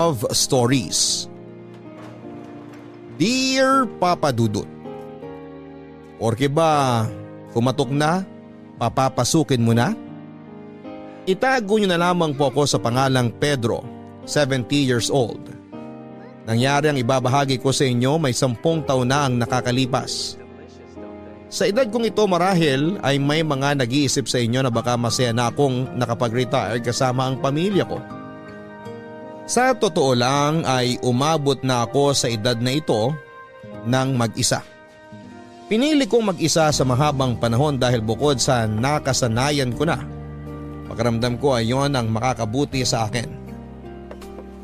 Love Stories. Dear Papa Dudut, porke ba kumatok na, papapasukin mo na? Itago niyo na lamang po ako sa pangalang Pedro, 70 years old. Nangyari ang ibabahagi ko sa inyo may 10 taon na ang nakakalipas. Sa edad kong ito marahil ay may mga nag-iisip sa inyo na baka masaya na akong nakapag-retire kasama ang pamilya ko. Sa totoo lang ay umabot na ako sa edad na ito ng mag-isa. Pinili kong mag-isa sa mahabang panahon dahil bukod sa nakasanayan ko na, pakiramdam ko ay yon ang makakabuti sa akin.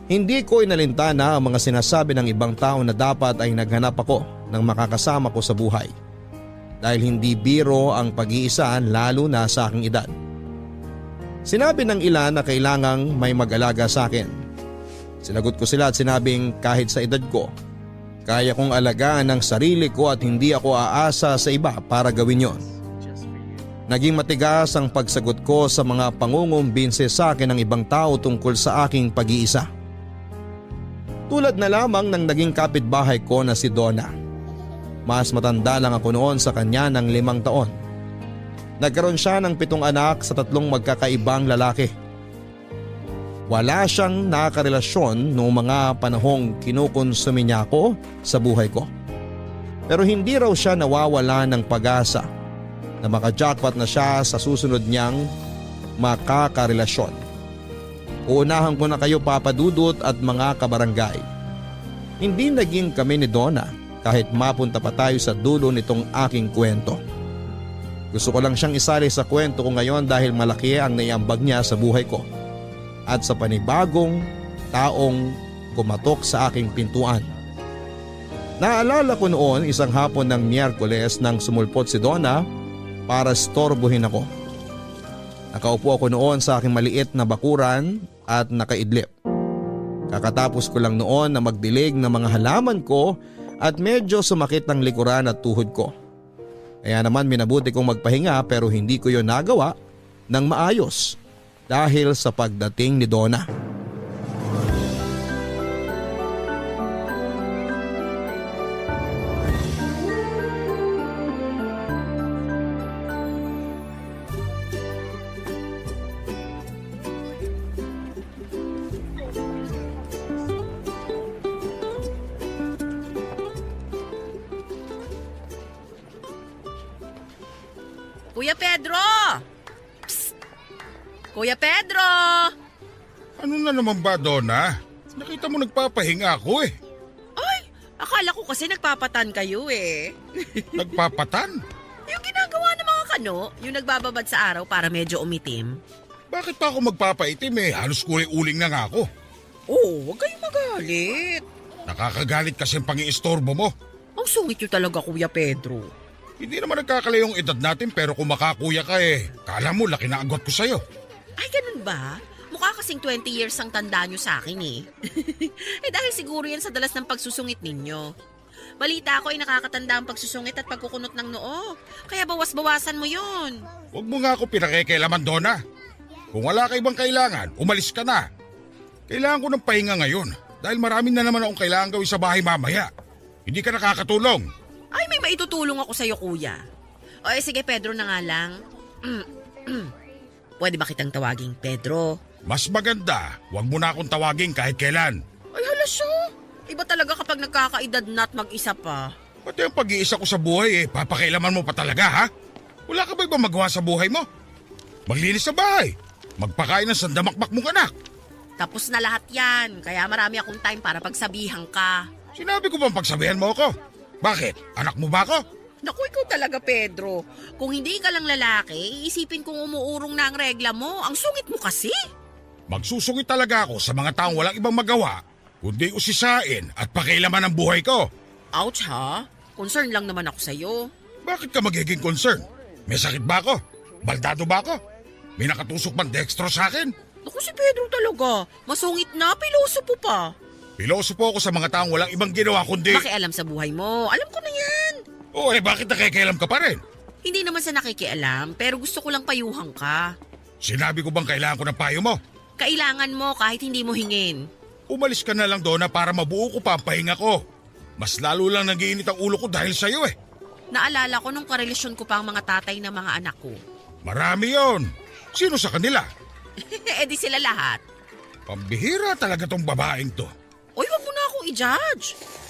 Hindi ko inalintana ang mga sinasabi ng ibang tao na dapat ay naghanap ako ng makakasama ko sa buhay. Dahil hindi biro ang pag-iisa lalo na sa aking edad. Sinabi ng ilan na kailangang may mag-alaga sa akin. Sinagot ko sila at sinabing kahit sa edad ko, kaya kong alagaan ang sarili ko at hindi ako aasa sa iba para gawin yon. Naging matigas ang pagsagot ko sa mga pangungumbinse sa akin ng ibang tao tungkol sa aking pag-iisa. Tulad na lamang ng naging kapitbahay ko na si Donna. Mas matanda lang ako noon sa kanya ng 5 taon. Nagkaroon siya ng 7 anak sa 3 magkakaibang lalaki. Wala siyang nakarelasyon noong mga panahong kinukonsumi niya ako sa buhay ko. Pero hindi raw siya nawawala ng pag-asa na makajackpot na siya sa susunod niyang makakarelasyon. Uunahan ko na kayo Papa Dudut at mga kabarangay. Hindi naging kami ni Donna kahit mapunta pa tayo sa dulo nitong aking kwento. Gusto ko lang siyang isali sa kwento ko ngayon dahil malaki ang naiambag niya sa buhay ko. At sa panibagong taong kumatok sa aking pintuan. Naalala ko noon isang hapon ng Miyerkules nang sumulpot si Donna para storbohin ako. Nakaupo ako noon sa aking maliit na bakuran at nakaidlip. Kakatapos ko lang noon na magdilig ng mga halaman ko at medyo sumakit ang likuran at tuhod ko. Kaya naman minabuti kong magpahinga pero hindi ko yon nagawa ng maayos. Dahil sa pagdating ni Donna. Kuya Pedro! Kuya Pedro! Ano na naman ba, Donna? Nakita mo nagpapahinga ako eh. Ay, akala ko kasi nagpapatan kayo eh. Nagpapatan? Yung ginagawa ng mga kano, yung nagbababad sa araw para medyo umitim. Bakit pa ako magpapaitim eh? Halos kulay-uling na nga ako. Oh, huwag kayong magalit. Nakakagalit kasi ang pang-iistorbo mo. Ang sungit nyo talaga, Kuya Pedro. Hindi naman nagkakalayong edad natin pero kung makakuya ka eh, kala mo laki na agwat ko sa'yo. Ay, ganun ba? Mukha kasing 20 years ang tanda nyo sa akin eh. Eh dahil siguro yan sa dalas ng pagsusungit ninyo. Balita ko ay nakakatanda ang pagsusungit at pagkukunot ng noo. Kaya bawas-bawasan mo yun. Huwag mo nga ako pinakikialaman, Donna. Kung wala ka ibang kailangan, umalis ka na. Kailangan ko ng pahinga ngayon dahil marami na naman akong kailangan gawin sa bahay mamaya. Hindi ka nakakatulong. Ay, may maitutulong ako sa'yo, kuya. O sige, Pedro na nga lang. Pwede ba kitang tawaging Pedro? Mas maganda, huwag mo na akong tawagin kahit kailan. Ay, hala siya. Iba talaga kapag nagkakaedad na at mag-isa pa. Pati ang pag-iisa ko sa buhay eh, papakailaman mo pa talaga ha? Wala ka ba ibang magawa sa buhay mo? Maglinis sa bahay, magpakain ng sandamakmak mong anak. Tapos na lahat yan, kaya marami akong time para pagsabihan ka. Sinabi ko bang pagsabihan mo ako? Bakit? Anak mo ba ako? Naku, ikaw talaga, Pedro. Kung hindi ka lang lalaki, iisipin kong umuurong na ang regla mo. Ang sungit mo kasi. Magsusungit talaga ako sa mga taong walang ibang magawa, kundi usisain at pakialaman ang buhay ko. Ouch ha? Concern lang naman ako sa'yo. Bakit ka magiging concern? May sakit ba ako? Baldado ba ako? May nakatusok bang dextro sa akin? Naku, si Pedro talaga. Masungit na, pilosopo pa. Pilosopo ako sa mga taong walang ibang ginawa kundi... Makialam sa buhay mo. Alam ko na yan. Oo bakit nakikialam ka pa rin? Hindi naman sa nakikialam, pero gusto ko lang payuhan ka. Sinabi ko bang kailangan ko ng payo mo? Kailangan mo kahit hindi mo hingin. Umalis ka na lang, Donna, para mabuo ko pa ang pahinga ko. Mas lalo lang nagiinit ang ulo ko dahil sa'yo eh. Naalala ko nung karelasyon ko pa ang mga tatay ng mga anak ko. Marami yon. Sino sa kanila? Di sila lahat. Pambihira talaga tong babaeng to. Uy, wag mo na akong i-judge.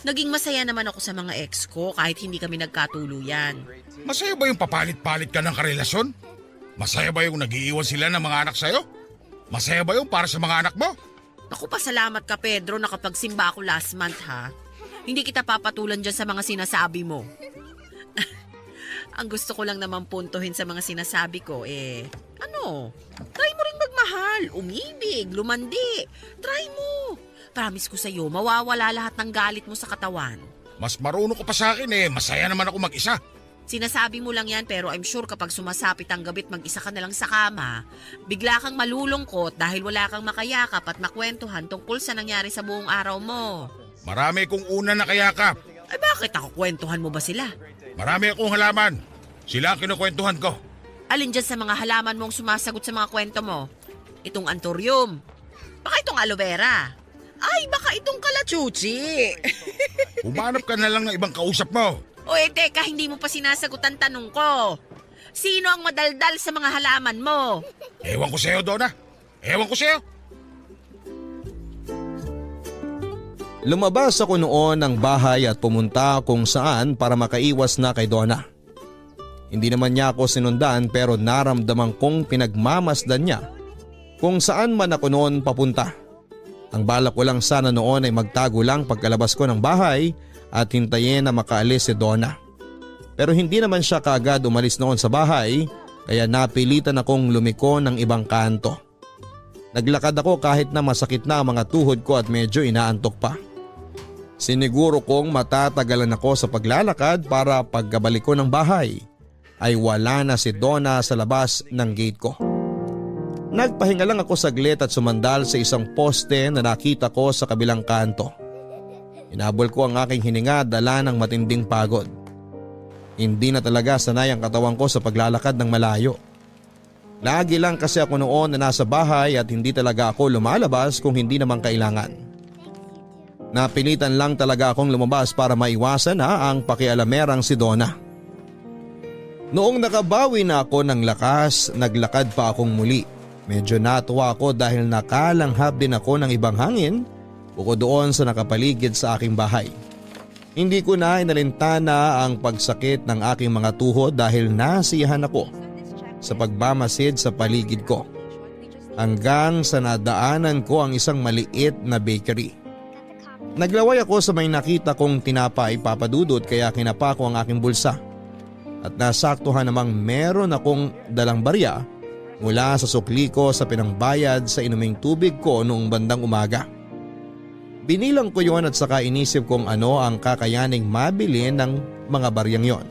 Naging masaya naman ako sa mga ex ko kahit hindi kami nagkatuluyan. Masaya ba yung papalit-palit ka ng karelasyon? Masaya ba yung nag-iiwan sila ng mga anak sa'yo? Masaya ba yung para sa mga anak mo? Naku, pasalamat ka Pedro, nakapagsimba ako last month ha. Hindi kita papatulan dyan sa mga sinasabi mo. Ang gusto ko lang naman puntuhin sa mga sinasabi ko try mo rin magmahal, umibig, lumandi. Try mo. Promise ko sa'yo, mawawala lahat ng galit mo sa katawan. Mas marunong ko pa sa akin eh. Masaya naman ako mag-isa. Sinasabi mo lang yan pero I'm sure kapag sumasapit ang gabit mag-isa ka na lang sa kama, bigla kang malulungkot dahil wala kang makayakap at makwentuhan tungkol sa nangyari sa buong araw mo. Marami kong una na kayakap. Ay bakit ako kwentuhan mo ba sila? Marami akong halaman. Sila ang kinukwentuhan ko. Alin dyan sa mga halaman mong sumasagot sa mga kwento mo? Itong anthurium. Baka itong aloe vera. Ay, baka itong kalachuchi. Umanap ka na lang ng ibang kausap mo. O teka, hindi mo pa sinasagot ang tanong ko. Sino ang madaldal sa mga halaman mo? Ewan ko sa'yo, Donna. Ewan ko sa'yo. Lumabas ako noon ng bahay at pumunta kung saan para makaiwas na kay Donna. Hindi naman niya ako sinundan pero naramdaman kong pinagmamasdan niya kung saan man ako noon papunta. Ang balak ko lang sana noon ay magtago lang pagkalabas ko ng bahay at hintayin na makaalis si Donna. Pero hindi naman siya kaagad umalis noon sa bahay kaya napilitan akong lumiko ng ibang kanto. Naglakad ako kahit na masakit na ang mga tuhod ko at medyo inaantok pa. Siniguro kong matatagalan ako sa paglalakad para pagkabalik ko ng bahay ay wala na si Donna sa labas ng gate ko. Nagpahinga lang ako saglit at sumandal sa isang poste na nakita ko sa kabilang kanto. Inabol ko ang aking hininga dala ng matinding pagod. Hindi na talaga sanay ang katawan ko sa paglalakad ng malayo. Lagi lang kasi ako noon na nasa bahay at hindi talaga ako lumalabas kung hindi naman kailangan. Napilitan lang talaga akong lumabas para maiwasan na ang pakialamerang si Donna. Noong nakabawi na ako ng lakas, naglakad pa akong muli. Medyo natuwa ako dahil nakalanghap din ako ng ibang hangin bukod doon sa nakapaligid sa aking bahay. Hindi ko na inalintana ang pagsakit ng aking mga tuhod dahil nasiyahan ako sa pagmamasid sa paligid ko. Hanggang sa nadaanan ko ang isang maliit na bakery. Naglaway ako sa may nakita kong tinapay papadudot kaya kinapa ko ang aking bulsa. At nasaktuhan namang meron akong dalang barya mula sa sukli ko sa pinangbayad sa inuming tubig ko noong bandang umaga. Binilang ko yon at saka inisip kung ano ang kakayaning mabili ng mga baryang yon.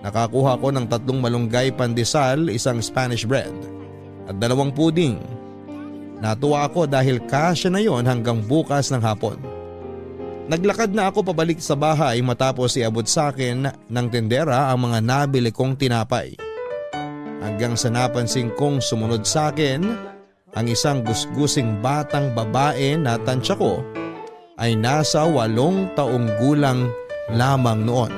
Nakakuha ko ng 3 malunggay pandesal, isang Spanish bread at 2 puding. Natuwa ako dahil kasya na yon hanggang bukas ng hapon. Naglakad na ako pabalik sa bahay matapos iabot sa akin ng tendera ang mga nabili kong tinapay. Hanggang sa napansin kong sumunod sa akin ang isang gusgusing batang babae na tansya ko ay nasa 8 taong gulang lamang noon.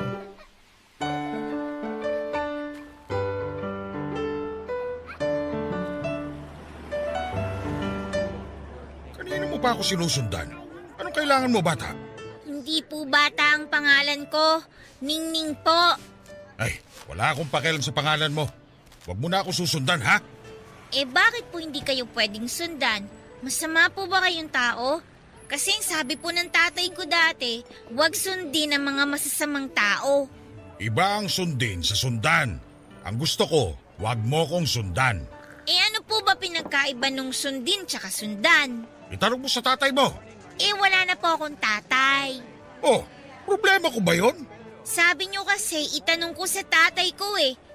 Kanino mo pa ako sinusundan? Anong kailangan mo, bata? Hindi po bata ang pangalan ko. Ningning po. Ay, wala akong pakialam sa pangalan mo. Huwag mo na ako susundan, ha? Bakit po hindi kayo pwedeng sundan? Masama po ba kayong tao? Kasi ang sabi po ng tatay ko dati, huwag sundin ang mga masasamang tao. Iba ang sundin sa sundan. Ang gusto ko, huwag mo kong sundan. Ano po ba pinagkaiba nung sundin tsaka sundan? Itanong mo sa tatay mo. Wala na po akong tatay. Oh, problema ko ba yon? Sabi niyo kasi itanong ko sa tatay ko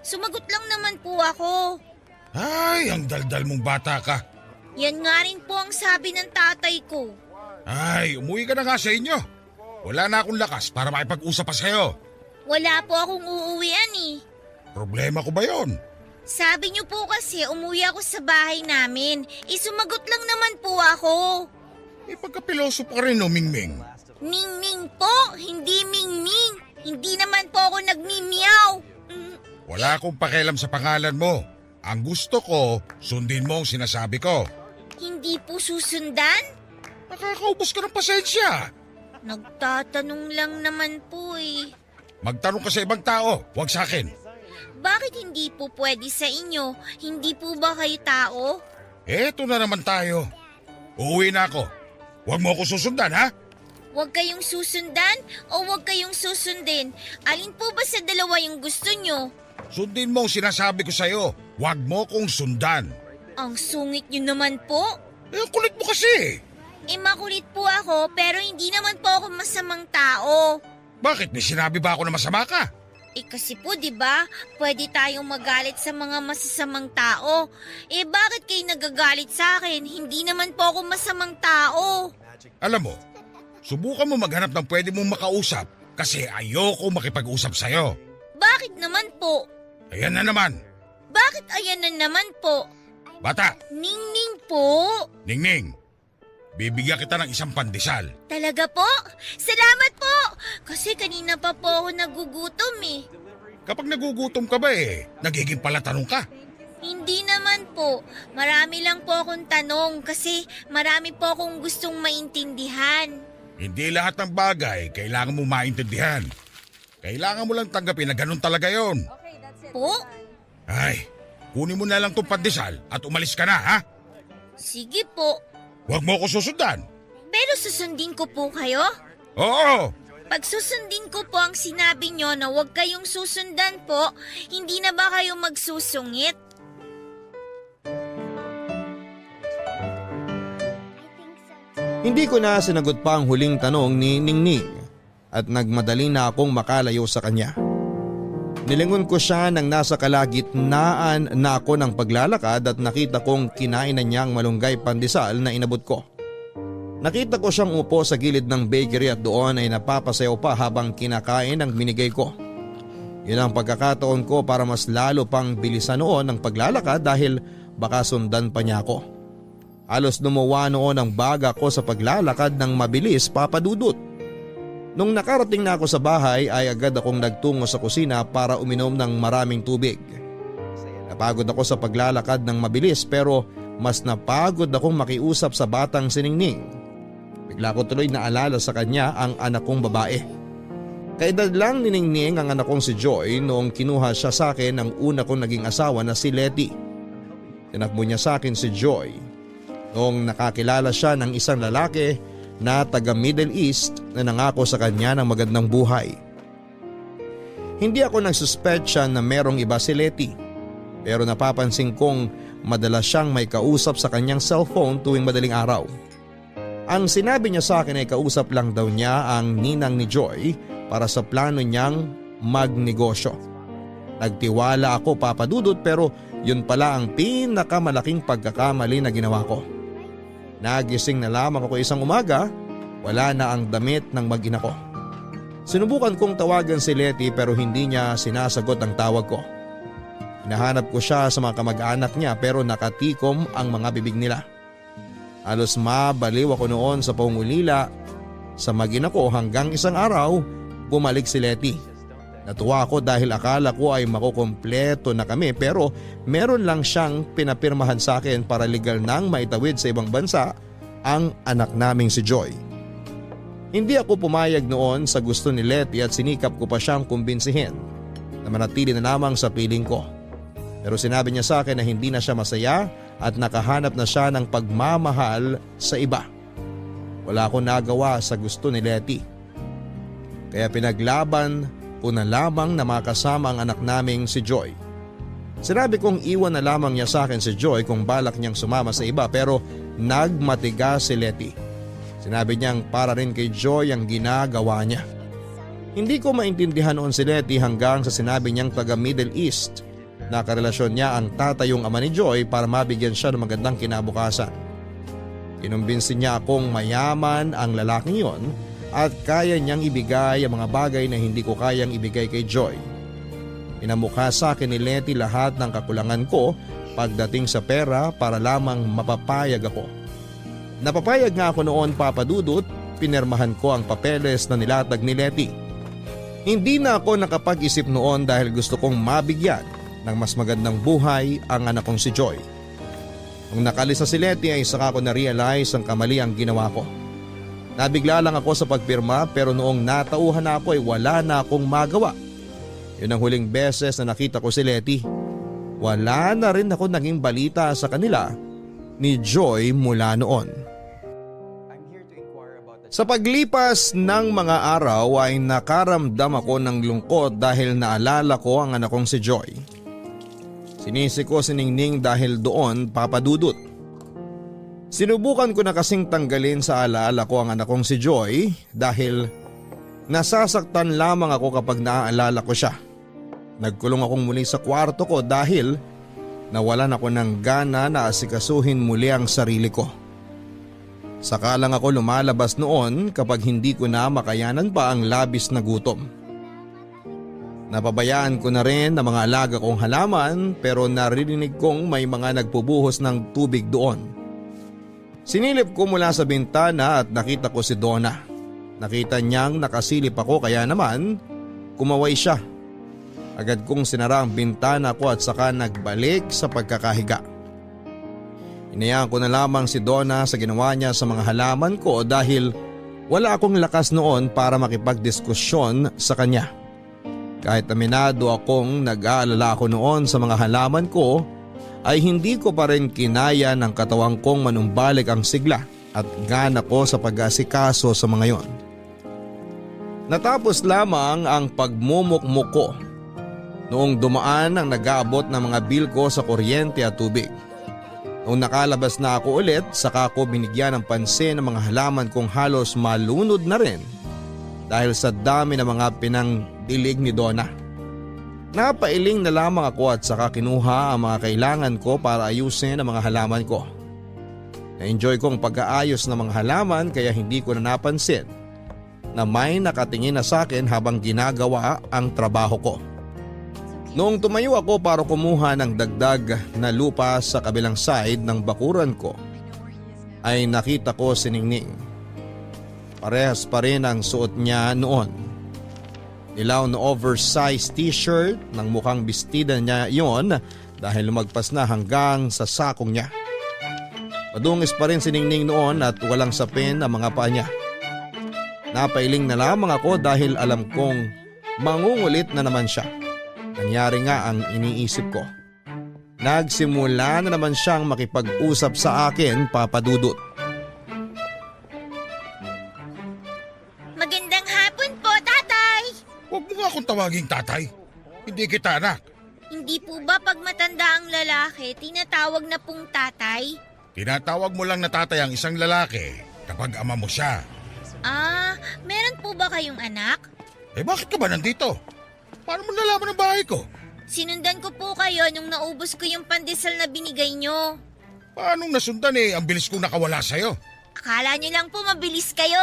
Sumagot lang naman po ako. Ay, ang daldal mong bata ka. Yan nga rin po ang sabi ng tatay ko. Ay, umuwi ka na nga sa inyo. Wala na akong lakas para makipag-usap pa sa'yo. Wala po akong uuwian Problema ko ba yon? Sabi niyo po kasi umuwi ako sa bahay namin. Sumagot lang naman po ako. Pagkapiloso pa rin, no, Mingming. Mingming po, hindi Mingming. Hindi naman po ako nagmimiyaw. Wala akong pakialam sa pangalan mo. Ang gusto ko, sundin mo ang sinasabi ko. Hindi po susundan? Nakakaubos ka ng pasensya. Nagtatanong lang naman po eh. Magtanong ka sa ibang tao, huwag sa akin. Bakit hindi po pwede sa inyo? Hindi po ba kayo tao? Eto na naman tayo. Uuwi na ako. Huwag mo ako susundan, ha? Huwag kayong susundan o huwag kayong susundin? Alin po ba sa dalawa yung gusto nyo? Sundin mo ang sinasabi ko sa'yo. Huwag mo kong sundan. Ang sungit nyo naman po. Ang kulit mo kasi. Makulit po ako pero hindi naman po ako masamang tao. Bakit? May sinabi ba ako na masama ka? Kasi po 'di ba, pwede tayong magalit sa mga masasamang tao. Bakit kayo nagagalit sa akin? Hindi naman po ako masamang tao. Alam mo, subukan mo maghanap ng pwede mong makausap kasi ayoko makipag-usap sa'yo. Bakit naman po? Ayan na naman. Bakit ayan na naman po? Bata, Ningning po. Ningning, bibigyan kita ng isang pandesal. Talaga po? Salamat po! Kasi kanina pa po ako nagugutom eh. Kapag nagugutom ka ba nagiging palatanong ka. Hindi naman po. Marami lang po akong tanong kasi marami po akong gustong maintindihan. Hindi lahat ng bagay kailangan mo maintindihan. Kailangan mo lang tanggapin na ganun talaga yon. Po? Ay, kunin mo na lang tong pandesal at umalis ka na, ha? Sige po. Huwag mo ako susundan. Pero susundin ko po kayo? Oo, Pag susundin ko po ang sinabi nyo na huwag kayong susundan po, hindi na ba kayo magsusungit? Hindi ko na sinagot pa ang huling tanong ni Ningning at nagmadali na akong makalayo sa kanya. Nilingon ko siya nang nasa kalagitnaan na ako ng paglalakad at nakita kong kinain na niyang malunggay pandesal na inabot ko. Nakita ko siyang upo sa gilid ng bakery at doon ay napapasayaw pa habang kinakain ang binigay ko. Yun ang pagkakataon ko para mas lalo pang bilisan noon ang paglalakad dahil baka sundan pa niya ako. Halos lumuwa noon ang baga ko sa paglalakad ng mabilis, Papa Dudut. Nung nakarating na ako sa bahay ay agad akong nagtungo sa kusina para uminom ng maraming tubig. Napagod ako sa paglalakad ng mabilis pero mas napagod akong makiusap sa batang si Ningning. Bigla ko tuloy naalala sa kanya ang anak kong babae. Kaedad lang ni Ningning ang anak kong si Joy noong kinuha siya sa akin ng una kong naging asawa na si Letty. Tinakbo niya sa akin si Joy noong nakakilala siya ng isang lalaki na taga Middle East na nangako sa kanya ng magandang buhay. Hindi ako nagsuspecha na merong iba si Letty pero napapansin kong madalas siyang may kausap sa kanyang cellphone tuwing madaling araw. Ang sinabi niya sa akin ay kausap lang daw niya ang ninang ni Joy para sa plano niyang magnegosyo. Nagtiwala ako, Papa Dudut, pero yun pala ang pinakamalaking pagkakamali na ginawa ko. Nagising na lamang ako isang umaga, wala na ang damit ng mag-ina ko. Sinubukan kong tawagan si Letty pero hindi niya sinasagot ang tawag ko. Hinahanap ko siya sa mga kamag-anak niya pero nakatikom ang mga bibig nila. Halos mabaliw ako noon sa pangulila sa mag-ina ko hanggang isang araw bumalik si Letty. Natuwa ako dahil akala ko ay makukumpleto na kami pero meron lang siyang pinapirmahan sa akin para legal nang maitawid sa ibang bansa ang anak naming si Joy. Hindi ako pumayag noon sa gusto ni Letty at sinikap ko pa siyang kumbinsihin na manatili na lamang sa piling ko. Pero sinabi niya sa akin na hindi na siya masaya at nakahanap na siya ng pagmamahal sa iba. Wala akong nagawa sa gusto ni Letty. Kaya pinaglaban ko na lamang na makasama ang anak naming si Joy. Sinabi kong iwan na lamang niya sa akin si Joy kung balak niyang sumama sa iba pero nagmatigas si Letty. Sinabi niyang para rin kay Joy ang ginagawa niya. Hindi ko maintindihan noon si Letty hanggang sa sinabi niyang taga Middle East na karelasyon niya ang tatayong ama ni Joy para mabigyan siya ng magandang kinabukasan. Kinumbinsin niya akong mayaman ang lalaking yon at kaya niyang ibigay ang mga bagay na hindi ko kayang ibigay kay Joy. Pinamukha sa akin ni Letty lahat ng kakulangan ko pagdating sa pera para lamang mapapayag ako. Napapayag nga ako noon, Papa Dudut, pinirmahan ko ang papeles na nilatag ni Leti. Hindi na ako nakapag-isip noon dahil gusto kong mabigyan ng mas magandang buhay ang anak kong si Joy. Nung nakalisa si Leti ay saka ko na-realize ang kamali ang ginawa ko. Nabigla lang ako sa pagpirma pero noong natauhan na ako ay wala na akong magawa. Yun ang huling beses na nakita ko si Leti. Wala na rin ako naging balita sa kanila ni Joy mula noon. Sa paglipas ng mga araw ay nakaramdam ako ng lungkot dahil naalala ko ang anak kong si Joy. Sinisi ko si Ningning dahil doon, Papa Dudut. Sinubukan ko na kasing tanggalin sa alaala ko ang anak kong si Joy dahil nasasaktan lamang ako kapag naaalala ko siya. Nagkulong akong muli sa kwarto ko dahil nawalan ako ng gana na asikasuhin muli ang sarili ko. Saka lang ako lumalabas noon kapag hindi ko na makayanan pa ang labis na gutom. Napabayaan ko na rin ang mga alaga kong halaman pero narinig kong may mga nagpubuhos ng tubig doon. Sinilip ko mula sa bintana at nakita ko si Donna. Nakita niyang nakasilip ako kaya naman kumaway siya. Agad kong sinara ang bintana ko at saka nagbalik sa pagkakahiga. Inayaan ko na lamang si Donna sa ginawa niya sa mga halaman ko dahil wala akong lakas noon para makipagdiskusyon sa kanya. Kahit aminado akong nag-aalala ako noon sa mga halaman ko, ay hindi ko pa rin kinaya ng katawang kong manumbalik ang sigla at gana ko sa pag-asikaso sa mga yon. Natapos lamang ang pagmumukmuk ko noong dumaan ang nag-aabot ng mga bill ko sa kuryente at tubig. Noong nakalabas na ako ulit, saka ko binigyan ng pansin ng mga halaman kong halos malunod na rin dahil sa dami ng mga pinangdilig ni Donna. Napailing na lamang ako at saka kinuha ang mga kailangan ko para ayusin ang mga halaman ko. Na-enjoy ko ang pag-aayos ng mga halaman kaya hindi ko na napansin na may nakatingin na sa akin habang ginagawa ang trabaho ko. Noong tumayo ako para kumuha ng dagdag na lupa sa kabilang side ng bakuran ko, ay nakita ko si Ningning. Parehas pa rin ang suot niya noon. Ilaw na oversized t-shirt ng mukhang bestida niya yon dahil lumagpas na hanggang sa sakong niya. Madungis pa rin si Ningning noon at walang sapin ang mga paa niya. Napailing na lamang ako dahil alam kong mangungulit na naman siya. Nangyari nga ang iniisip ko. Nagsimula na naman siyang makipag-usap sa akin, Papa Dudut. Magandang hapon po, tatay! Huwag mo nga akong tawaging tatay. Hindi kita anak. Hindi po ba pag matanda ang lalaki, tinatawag na pong tatay? Tinatawag mo lang na tatay ang isang lalaki kapag ama mo siya. Ah, meron po ba kayong anak? Eh bakit ka ba nandito? Paano mo nalaman ang bahay ko? Sinundan ko po kayo nung naubos ko yung pandesal na binigay nyo. Paano nasundan ang bilis kong nakawala sa'yo? Akala nyo lang po mabilis kayo.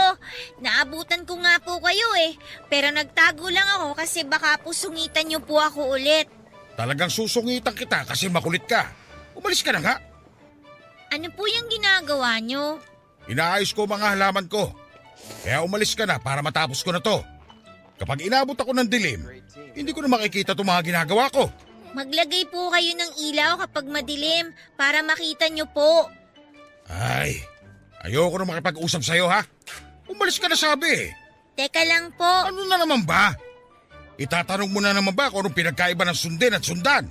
Naabutan ko nga po kayo Pero nagtago lang ako kasi baka po sungitan nyo po ako ulit. Talagang susungitan kita kasi makulit ka. Umalis ka na nga. Ano po yung ginagawa nyo? Inaayos ko mga halaman ko. Kaya umalis ka na para matapos ko na to. Kapag inabot ako ng dilim, hindi ko na makikita itong mga ginagawa ko. Maglagay po kayo ng ilaw kapag madilim para makita nyo po. Ay, ayoko na makipag-usap sa'yo ha. Umalis ka na sabi. Teka lang po. Ano na naman ba? Itatanong mo na naman ba kung anong pinagkaiba ng sundin at sundan?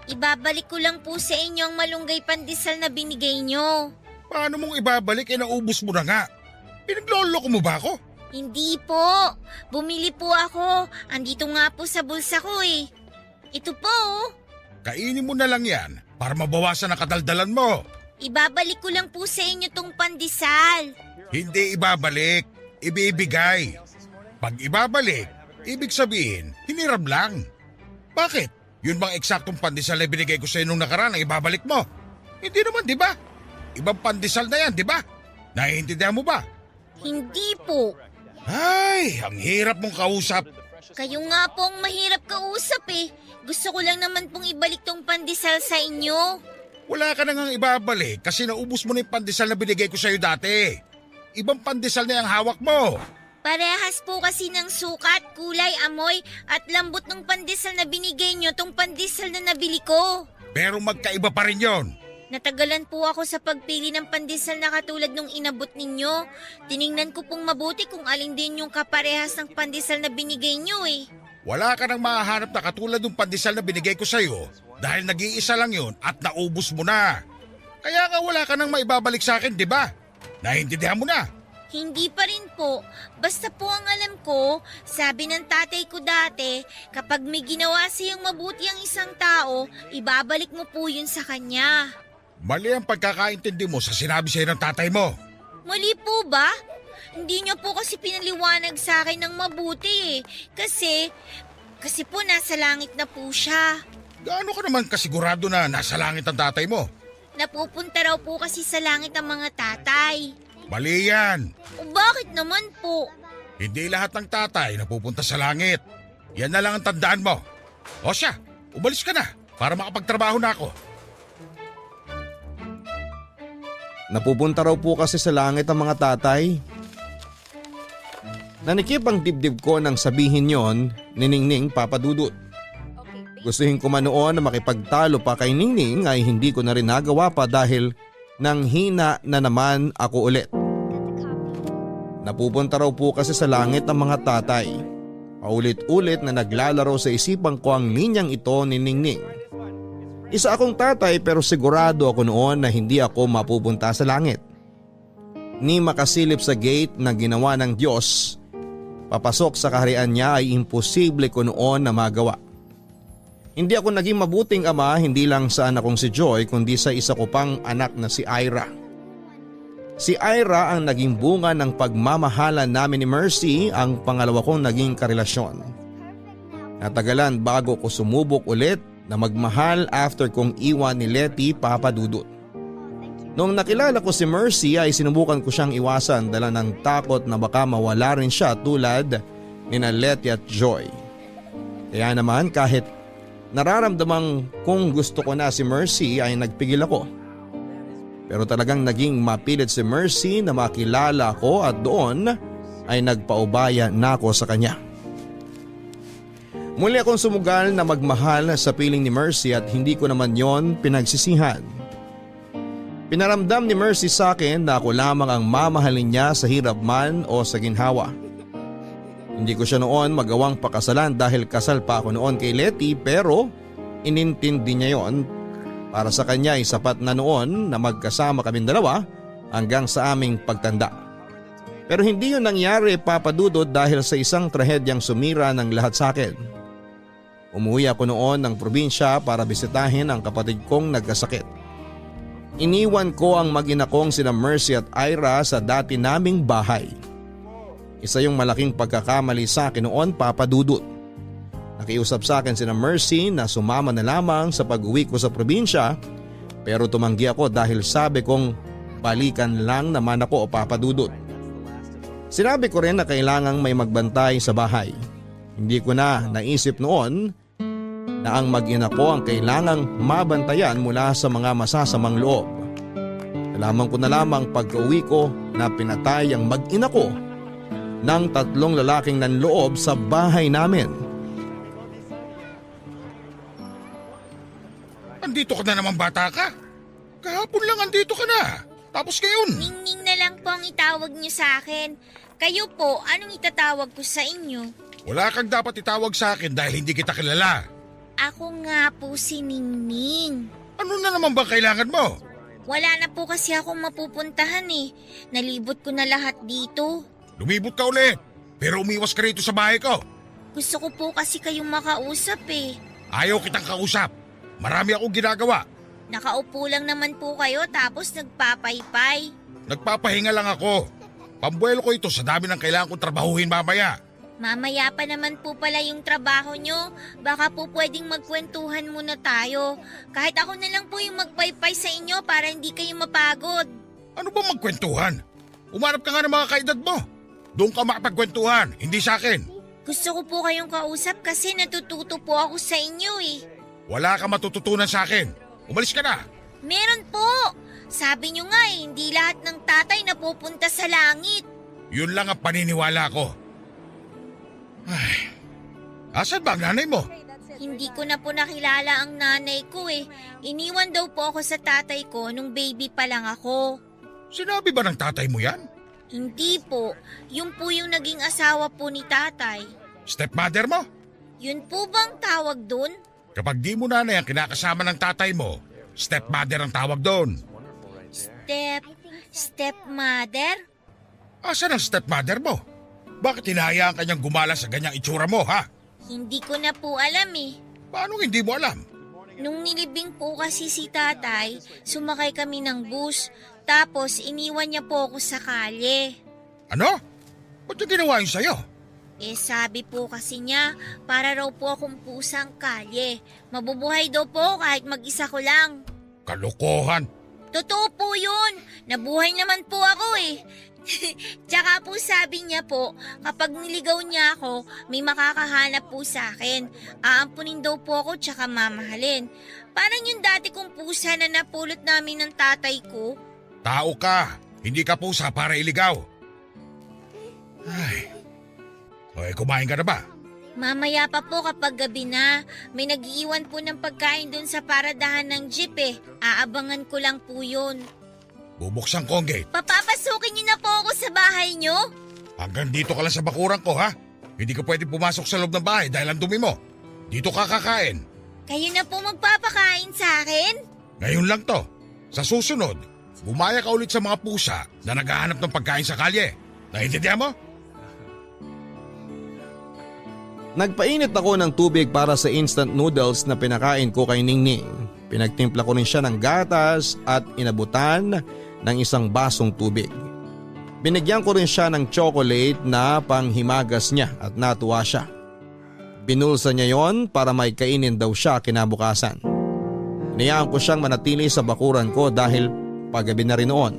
Ibabalik ko lang po sa inyo ang malunggay pandesal na binigay nyo. Paano mong ibabalik naubos mo na nga? Pinagloloko mo ba ako? Hindi po. Bumili po ako. Andito nga po sa bulsa ko Ito po Kainin mo na lang yan para mabawasan ang kadaldalan mo. Ibabalik ko lang po sa inyo tong pandesal. Hindi ibabalik, ibibigay. Pag ibabalik, ibig sabihin, hiniram lang. Bakit? Yun bang eksaktong pandesal na binigay ko sa inyo nung nakaraan ang ibabalik mo? Hindi naman, di ba? Ibang pandesal na yan, di ba? Naiintindihan mo ba? Hindi po. Ay, ang hirap mong kausap. Kayo nga pong mahirap kausap Gusto ko lang naman pong ibalik tong pandesal sa inyo. Wala ka na ngang ibabalik kasi naubos mo na yung pandesal na binigay ko sa'yo dati. Ibang pandesal na yung hawak mo. Parehas po kasi ng sukat, kulay, amoy at lambot ng pandesal na binigay nyo tong pandesal na nabili ko. Pero magkaiba pa rin yon. Natagalan po ako sa pagpili ng pandesal na katulad nung inabot ninyo. Tiningnan ko pong mabuti kung alin din yung kaparehas ng pandesal na binigay nyo eh. Wala ka nang mahahanap na katulad ng pandesal na binigay ko sa'yo dahil nag-iisa lang yon at naubos mo na. Kaya nga wala ka nang maibabalik sa akin, di ba? Naintindihan mo na. Hindi pa rin po. Basta po ang alam ko, sabi ng tatay ko dati, kapag may ginawa siyang mabuti ang isang tao, ibabalik mo po yun sa kanya. Mali ang pagkakaintindi mo sa sinabi sa'yo ng tatay mo. Mali po ba? Hindi niyo po kasi pinaliwanag sa akin ng mabuti eh. Kasi po nasa langit na po siya. Gaano ka naman kasigurado na nasa langit ang tatay mo? Napupunta raw po kasi sa langit ang mga tatay. Mali yan. O bakit naman po? Hindi lahat ng tatay napupunta sa langit. Yan na lang ang tandaan mo. O siya, umalis ka na para makapagtrabaho na ako. Napupunta raw po kasi sa langit ang mga tatay. Nanikip ang dibdib ko nang sabihin yon ni Ningning, Papa Dudut. Gustuhin ko man noon na makipagtalo pa kay Ningning ay hindi ko na rin nagawa pa dahil nang hina na naman ako ulit. Napupunta raw po kasi sa langit ang mga tatay. Paulit-ulit na naglalaro sa isipan ko ang linyang ito ni Ningning. Isa akong tatay pero sigurado ako noon na hindi ako mapupunta sa langit. Ni makasilip sa gate na ginawa ng Diyos, papasok sa kaharian niya ay imposible ko noon na magawa. Hindi ako naging mabuting ama hindi lang sa anak kong si Joy kundi sa isa ko pang anak na si Ira. Si Ira ang naging bunga ng pagmamahalan namin ni Mercy, ang pangalawa kong naging karelasyon. Natagalan bago ko sumubok ulit na magmahal after kong iwan ni Letty, Papa Dudut. Noong nakilala ko si Mercy ay sinubukan ko siyang iwasan dala ng takot na baka mawala rin siya tulad ni na Letty at Joy. Kaya naman kahit nararamdamang kung gusto ko na si Mercy ay nagpigil ako. Pero talagang naging mapilit si Mercy na makilala ko at doon ay nagpaubaya na ako sa kanya. Muli akong sumugal na magmahal sa piling ni Mercy at hindi ko naman yon pinagsisihan. Pinaramdam ni Mercy sa akin na ako lamang ang mamahalin niya sa hirap man o sa ginhawa. Hindi ko siya noon magawang pakasalan dahil kasal pa ako noon kay Letty pero inintindi niya yon. Para sa kanya ay sapat na noon na magkasama kaming dalawa hanggang sa aming pagtanda. Pero hindi yun nangyari, Papa Dudut, dahil sa isang trahedyang sumira ng lahat sa akin. Umuwi ako noon ng probinsya para bisitahin ang kapatid kong nagkasakit. Iniwan ko ang mag-ina kong sina Mercy at Ira sa dati naming bahay. Isa yung malaking pagkakamali sa akin noon, Papa Dudut. Nakiusap sa akin sina Mercy na sumama na lamang sa pag-uwi ko sa probinsya pero tumanggi ako dahil sabi kong balikan lang naman ako, Papa Dudut. Sinabi ko rin na kailangang may magbantay sa bahay. Hindi ko na naisip noon na ang mag-ina ko ang kailangang mabantayan mula sa mga masasamang loob. Nalaman ko na lamang pagka-uwi ko na pinatay ang mag-ina ko ng 3 lalaking nanloob sa bahay namin. Andito ka na naman, bata ka. Kahapon lang andito ka na. Tapos ngayon. Ningning na lang po ang itawag niyo sa akin. Kayo po, anong itatawag ko sa inyo? Wala kang dapat itawag sa akin dahil hindi kita kilala. Ako nga po si Ningning. Ano na naman ba kailangan mo? Wala na po kasi akong mapupuntahan eh. Nalibot ko na lahat dito. Lumibot ka ulit. Pero umiwas ka rito sa bahay ko. Gusto ko po kasi kayong makausap eh. Ayaw kitang kausap. Marami akong ginagawa. Nakaupo lang naman po kayo tapos nagpapaypay. Nagpapahinga lang ako. Pambuelo ko ito sa dami ng kailangan kong trabahuhin mamaya. Mamaya pa naman po pala yung trabaho nyo. Baka po pwedeng magkwentuhan muna tayo. Kahit ako na lang po yung magpaypay sa inyo para hindi kayo mapagod. Ano ba magkwentuhan? Umarap ka nga ng mga kaedad mo. Doon ka makapagkwentuhan, hindi sa akin. Gusto ko po kayong kausap kasi natututo po ako sa inyo eh. Wala ka matututunan sa akin. Umalis ka na. Meron po. Sabi niyo nga hindi lahat ng tatay napupunta sa langit. Yun lang ang paniniwala ko. Ay, asan ba ang nanay mo? Hindi ko na po nakilala ang nanay ko eh. Iniwan daw po ako sa tatay ko nung baby pa lang ako. Sinabi ba ng tatay mo yan? Hindi po. Yun po yung naging asawa po ni tatay. Stepmother mo? Yun po bang tawag dun? Kapag di mo nanay ang kinakasama ng tatay mo, stepmother ang tawag doon. Stepmother? Asan ang stepmother mo? Bakit hinahayaan kanyang gumala sa ganyang itsura mo, ha? Hindi ko na po alam eh. Paano hindi mo alam? Nung nilibing po kasi si tatay, sumakay kami ng bus. Tapos iniwan niya po ako sa kalye. Ano? Ba't yung ginawa yun sa'yo? Eh sabi po kasi niya, para raw po akong pusang kalye. Mabubuhay daw po kahit mag-isa ko lang. Kalokohan. Totoo po yun. Nabuhay naman po ako eh. Tsaka po sabi niya po, kapag niligaw niya ako, may makakahanap po sa akin. Aampunin daw po ako tsaka mamahalin. Parang yung dati kong pusa na napulot namin ng tatay ko. Tao ka. Hindi ka pusa para iligaw. Ay. Okay, kumain ka na ba? Mamaya pa po kapag gabi na. May nag-iwan po ng pagkain dun sa paradahan ng jeep eh. Aabangan ko lang po yun. Bubuksan ko ang gate. Papapasukin niyo na po ako sa bahay niyo? Hanggang dito ka lang sa bakuran ko, ha? Hindi ka pwede pumasok sa loob ng bahay dahil ang dumi mo. Dito ka kakain. Kayo na po magpapakain sa akin? Ngayon lang to. Sa susunod, bumaya ka ulit sa mga pusa na naghahanap ng pagkain sa kalye. Naintindihan mo? Nagpainit ako ng tubig para sa instant noodles na pinakain ko kay Ningning. Pinagtimpla ko rin siya ng gatas at inabutan ng isang basong tubig. Binigyan ko rin siya ng chocolate na panghimagas niya at natuwa siya. Binulsa niya yon para may kainin daw siya kinabukasan. Inayaan ko siyang manatili sa bakuran ko dahil paggabi na rin noon.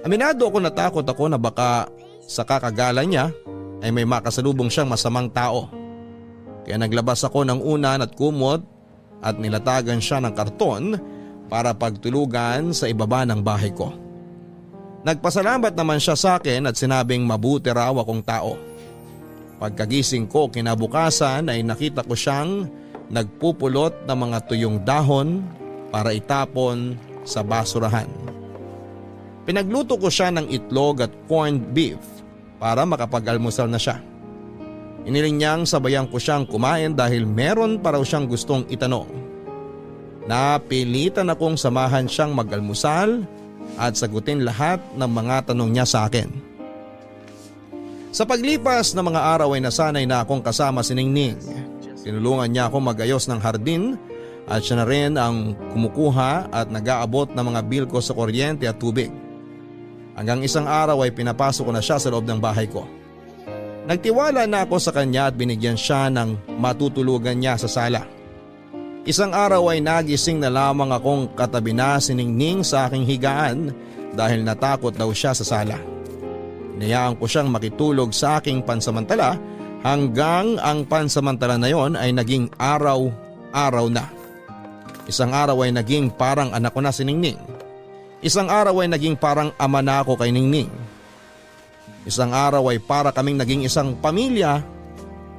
Aminado ako natakot ako na baka sa kakagala niya ay may makasalubong siyang masamang tao. Kaya naglabas ako ng unan at kumot at nilatagan siya ng karton para pagtulugan sa ibaba ng bahay ko. Nagpasalamat naman siya sa akin at sinabing mabuti raw akong tao. Pagkagising ko kinabukasan ay nakita ko siyang nagpupulot ng mga tuyong dahon para itapon sa basurahan. Pinagluto ko siya ng itlog at corned beef para makapag-almusal na siya. Iniling niyang sabayan ko siyang kumain dahil meron pa raw siyang gustong itanong. Napilitan akong samahan siyang mag-almusal at sagutin lahat ng mga tanong niya sa akin. Sa paglipas ng mga araw ay nasanay na akong kasama si Ningning. Tinulungan niya ako magayos ng hardin at siya na rin ang kumukuha at nag-aabot ng mga bill ko sa kuryente at tubig. Hanggang isang araw ay pinapasok ko na siya sa loob ng bahay ko. Nagtiwala na ako sa kanya at binigyan siya ng matutulugan niya sa sala. Isang araw ay nagising na lamang akong katabi na si Ningning sa aking higaan dahil natakot daw siya sa sala. Inayaan ko siyang makitulog sa aking pansamantala hanggang ang pansamantala na yon ay naging araw-araw na. Isang araw ay naging parang anak ko na si Ningning. Isang araw ay naging parang ama na ako kay Ningning. Isang araw ay para kaming naging isang pamilya.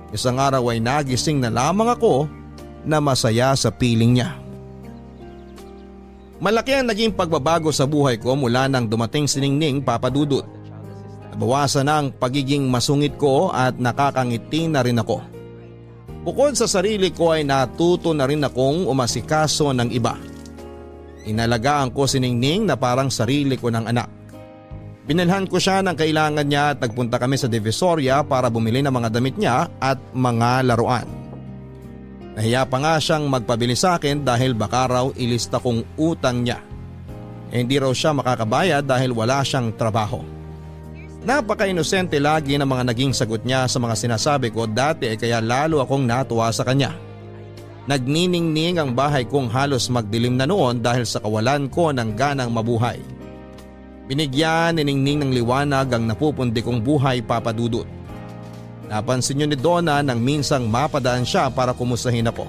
Isang araw ay nagising na lamang ako na masaya sa piling niya. Malaki ang naging pagbabago sa buhay ko mula nang dumating si Ningning, Papa Dudut. Nabawasan na ang pagiging masungit ko at nakakangiti na rin ako. Bukod sa sarili ko ay natuto na rin akong umasikaso ng iba. Inalagaan ko si Ningning na parang sarili ko ng anak. Binilhan ko siya ng kailangan niya at nagpunta kami sa Divisoria para bumili ng mga damit niya at mga laruan. Nahiya pa nga siyang magpabili sa akin dahil baka raw ilista kong utang niya. Hindi raw siya makakabayad dahil wala siyang trabaho. Napaka-inosente lagi ng mga naging sagot niya sa mga sinasabi ko dati kaya lalo akong natuwa sa kanya. Nagniningning ang bahay kong halos magdilim na noon dahil sa kawalan ko ng ganang mabuhay. Binigyan ni Ningning ng liwanag ang napupundi kong buhay, Papa Dudut. Napansin niyo ni Donna nang minsang mapadaan siya para kumustahin ako.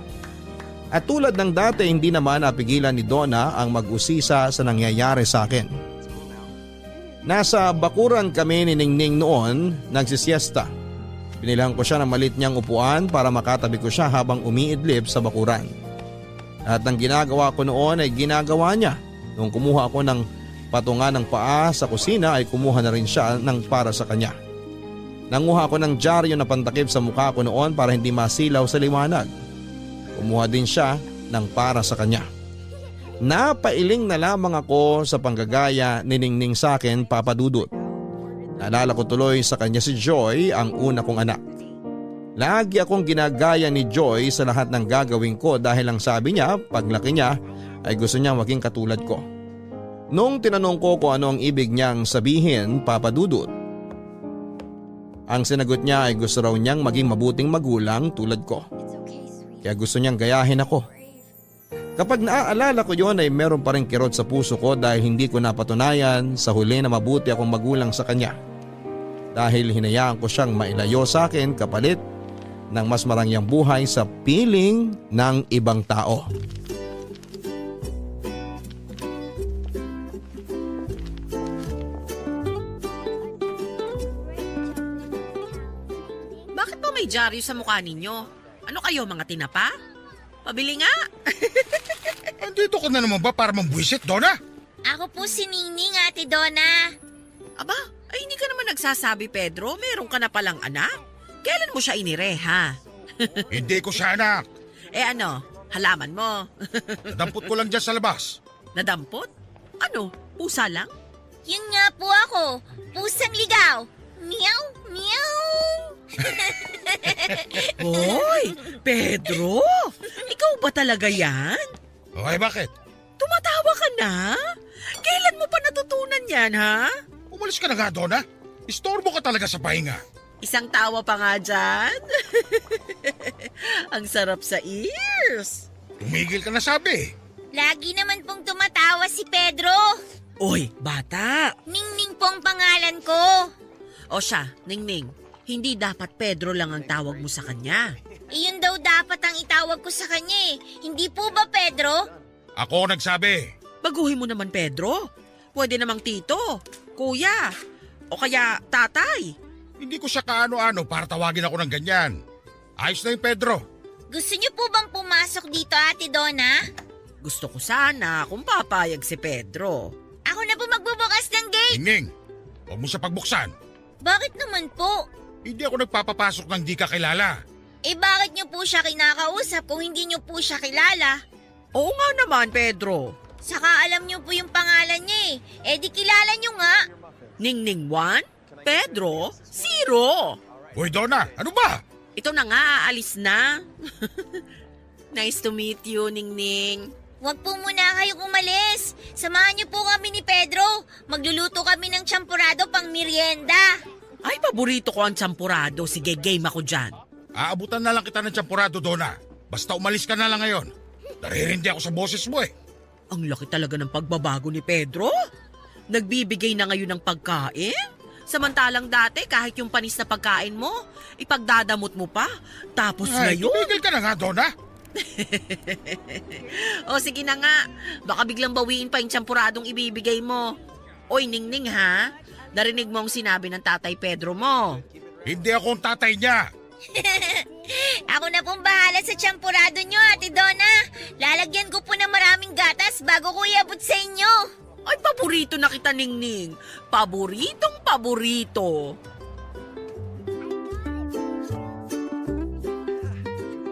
At tulad ng dati, hindi naman napigilan ni Donna ang mag-usisa sa nangyayari sa akin. Nasa bakuran kami ni Ningning noon, nagsisiesta. Pinilahan ko siya ng maliit niyang upuan para makatabi ko siya habang umiidlip sa bakuran. At ang ginagawa ko noon ay ginagawa niya. Nung kumuha ako ng patungan ng paa sa kusina ay kumuha na rin siya ng para sa kanya. Nanguha ko ng dyaryo na pantakip sa mukha ko noon para hindi masilaw sa liwanag. Kumuha din siya ng para sa kanya. Napailing na lamang ako sa panggagaya ni Ningning sa akin, Papa Dudut. Naalala ko tuloy sa kanya si Joy, ang una kong anak. Lagi akong ginagaya ni Joy sa lahat ng gagawin ko dahil ang sabi niya, paglaki niya ay gusto niya maging katulad ko. Nung tinanong ko kung ano ang ibig niyang sabihin, Papa Dudut, ang sinagot niya ay gusto raw niyang maging mabuting magulang tulad ko. Kaya gusto niyang gayahin ako. Kapag naaalala ko yon ay meron pa rin kirot sa puso ko dahil hindi ko napatunayan sa huli na mabuti akong magulang sa kanya. Dahil hinayaan ko siyang mailayo sa akin kapalit ng mas marangyang buhay sa piling ng ibang tao. Bakit po may dyaryo sa mukha ninyo? Ano kayo, mga tinapa? Pabili nga. Andito ka na naman ba para mambuisit, Donna? Ako po si Ningning, Ate Donna. Aba, ay hindi ka naman nagsasabi, Pedro. Meron ka na palang anak. Kailan mo siya inireha? Hindi ko siya anak. Eh ano, halaman mo. Nadampot ko lang dyan sa labas. Nadampot? Ano, pusa lang? Yun nga po ako, pusang ligaw. Meow, meow. Hoy, Pedro! Ikaw ba talaga yan? Okay, bakit? Tumatawa ka na? Kailan mo pa natutunan yan, ha? Umalis ka na nga, Donna. Istorbo ka talaga sa pahinga. Isang tawa pa nga dyan. Ang sarap sa ears. Tumigil ka na sabi. Lagi naman pong tumatawa si Pedro. Oy, bata! Ningning po ang pangalan ko. O siya, Ningning, hindi dapat Pedro lang ang tawag mo sa kanya. Iyon daw dapat ang itawag ko sa kanya eh. Hindi po ba, Pedro? Ako ang nagsabi. Baguhin mo naman, Pedro. Pwede namang tito, kuya, o kaya tatay. Hindi ko siya kaano-ano para tawagin ako ng ganyan. Ayos na yung Pedro. Gusto niyo po bang pumasok dito, Ate Donna? Gusto ko sana kung papayag si Pedro. Ako na po magbubukas ng gate. Ningning, huwag mo siya pagbuksan. Bakit naman po? Hindi ako nagpapapasok ng di ka kilala. Eh bakit niyo po siya kinakausap kung hindi niyo po siya kilala? Oo nga naman, Pedro. Saka alam niyo po yung pangalan niya eh. Eh di kilala niyo nga. Ningning 1, Pedro 0. Hoy, Donna, ano ba? Ito na nga, aalis na. Nice to meet you, Ningning. Huwag po muna kayong umalis. Samahan niyo po kami ni Pedro. Magluluto kami ng champurado pang merienda. Ay, paborito ko ang champurado. Sige, game ako dyan. Aabutan na lang kita ng champurado, Donna. Basta umalis ka na lang ngayon. Naririndi ako sa boses mo eh. Ang laki talaga ng pagbabago ni Pedro. Nagbibigay na ngayon ng pagkain. Samantalang dati, kahit yung panis na pagkain mo, ipagdadamot mo pa. Tapos Ay, ngayon... tumigil ka na nga, Donna. O sige na nga, baka biglang bawiin pa yung champuradong ibibigay mo. Oy, Ningning ha, narinig mo ang sinabi ng tatay Pedro mo. Hindi ako ang tatay niya. Ako na pong bahala sa champurado niyo, Ate Donna. Lalagyan ko po ng maraming gatas bago ko iabot sa inyo. Ay, paborito na kita, Ningning. Paboritong paborito.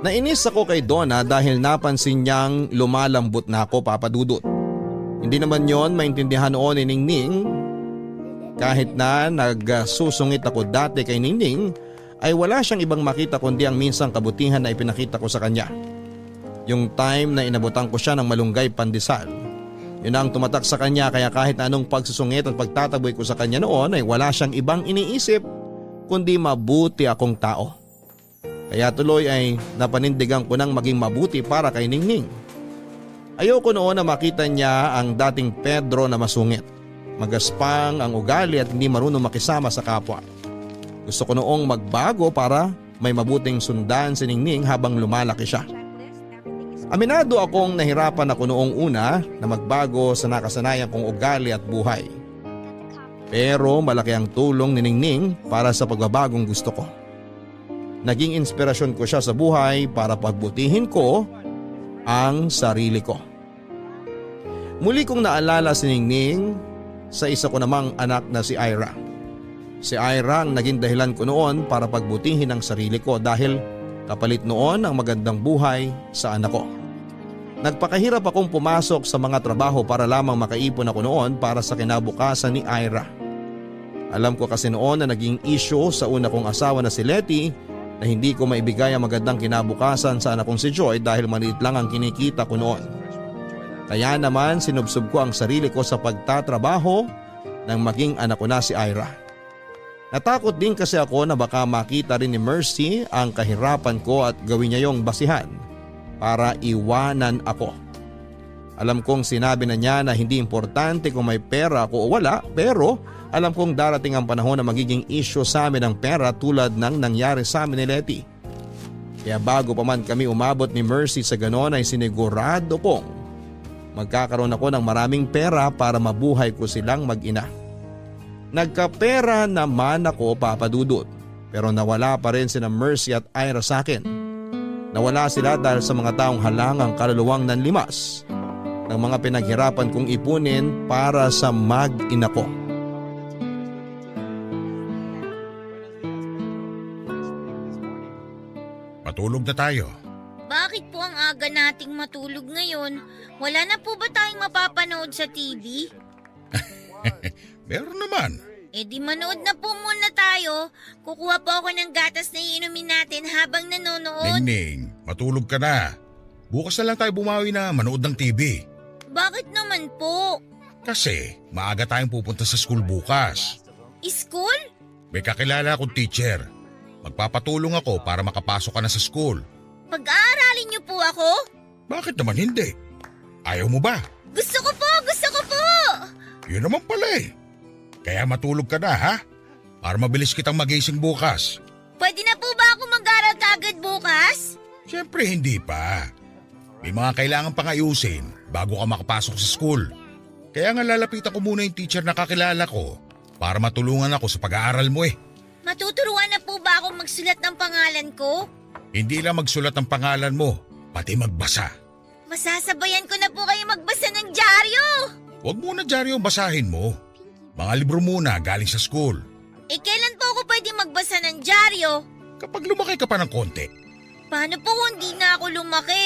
Nainis ako kay Donna dahil napansin niyang lumalambot na ako, Papa Dudut. Hindi naman yon maintindihan noon ni Ningning. Kahit na nagsusungit ako dati kay Ningning, ay wala siyang ibang makita kundi ang minsang kabutihan na ipinakita ko sa kanya. Yung time na inabutan ko siya ng malunggay pandesal. Yun ang tumatak sa kanya kaya kahit anong pagsusungit at pagtataboy ko sa kanya noon ay wala siyang ibang iniisip kundi mabuti akong tao. Kaya tuloy ay napanindigan ko nang maging mabuti para kay Ningning. Ayoko noon na makita niya ang dating Pedro na masungit. Magaspang ang ugali at hindi marunong makisama sa kapwa. Gusto ko noong magbago para may mabuting sundan si Ningning habang lumalaki siya. Aminado akong nahirapan ako noong una na magbago sa nakasanayan kong ugali at buhay. Pero malaki ang tulong ni Ningning para sa pagbabagong gusto ko. Naging inspirasyon ko siya sa buhay para pagbutihin ko ang sarili ko. Muli kong naalala si Ningning sa isa ko namang anak na si Ira. Si Ira ang naging dahilan ko noon para pagbutihin ang sarili ko dahil kapalit noon ang magandang buhay sa anak ko. Nagpakahirap akong pumasok sa mga trabaho para lamang makaipon ako noon para sa kinabukasan ni Ira. Alam ko kasi noon na naging issue sa una kong asawa na si Letty na hindi ko maibigay ang magandang kinabukasan sa anak kong si Joy dahil maliit lang ang kinikita ko noon. Kaya naman sinubsob ko ang sarili ko sa pagtatrabaho nang maging anak ko na si Ira. Natakot din kasi ako na baka makita rin ni Mercy ang kahirapan ko at gawin niya yung basihan para iwanan ako. Alam kong sinabi na niya na hindi importante kung may pera ako o wala, pero alam kong darating ang panahon na magiging issue sa amin ang pera tulad ng nangyari sa amin ni Letty. Kaya bago pa man kami umabot ni Mercy sa ganon ay sinigurado kong magkakaroon ako ng maraming pera para mabuhay ko silang mag-ina. Nagkapera naman ako, Papa Dudut, pero nawala pa rin sina Mercy at Ira sa akin. Nawala sila dahil sa mga taong halangang kaluluwang nanlimas ng mga pinaghirapan kong ipunin para sa mag-ina ko. Matulog na tayo. Bakit po ang aga nating matulog ngayon? Wala na po ba tayong mapapanood sa TV? Meron naman. Eh di manood na po muna tayo. Kukuha po ako ng gatas na iinumin natin habang nanonood. Ningning, matulog ka na. Bukas na lang tayo bumawi na manood ng TV. Bakit naman po? Kasi maaga tayong pupunta sa school bukas. School? May kakilala akong teacher. Magpapatulong ako para makapasok ka na sa school. Pag-aaralin niyo po ako? Bakit naman hindi? Ayaw mo ba? Gusto ko po! Gusto ko po! Yun naman pala eh. Kaya matulog ka na ha? Para mabilis kitang magising bukas. Pwede na po ba ako mag-aral kagad bukas? Siyempre hindi pa. May mga kailangan pang ayusin bago ka makapasok sa school. Kaya nga lalapitan ko muna yung teacher na kakilala ko para matulungan ako sa pag-aaral mo eh. Matuturuan na po ba ako magsulat ng pangalan ko? Hindi lang magsulat ang pangalan mo, pati magbasa. Masasabayan ko na po kayo magbasa ng dyaryo! Huwag muna dyaryo ang basahin mo. Mga libro muna galing sa school. Eh kailan po ako pwede magbasa ng dyaryo? Kapag lumaki ka pa ng konti. Paano po kung hindi na ako lumaki?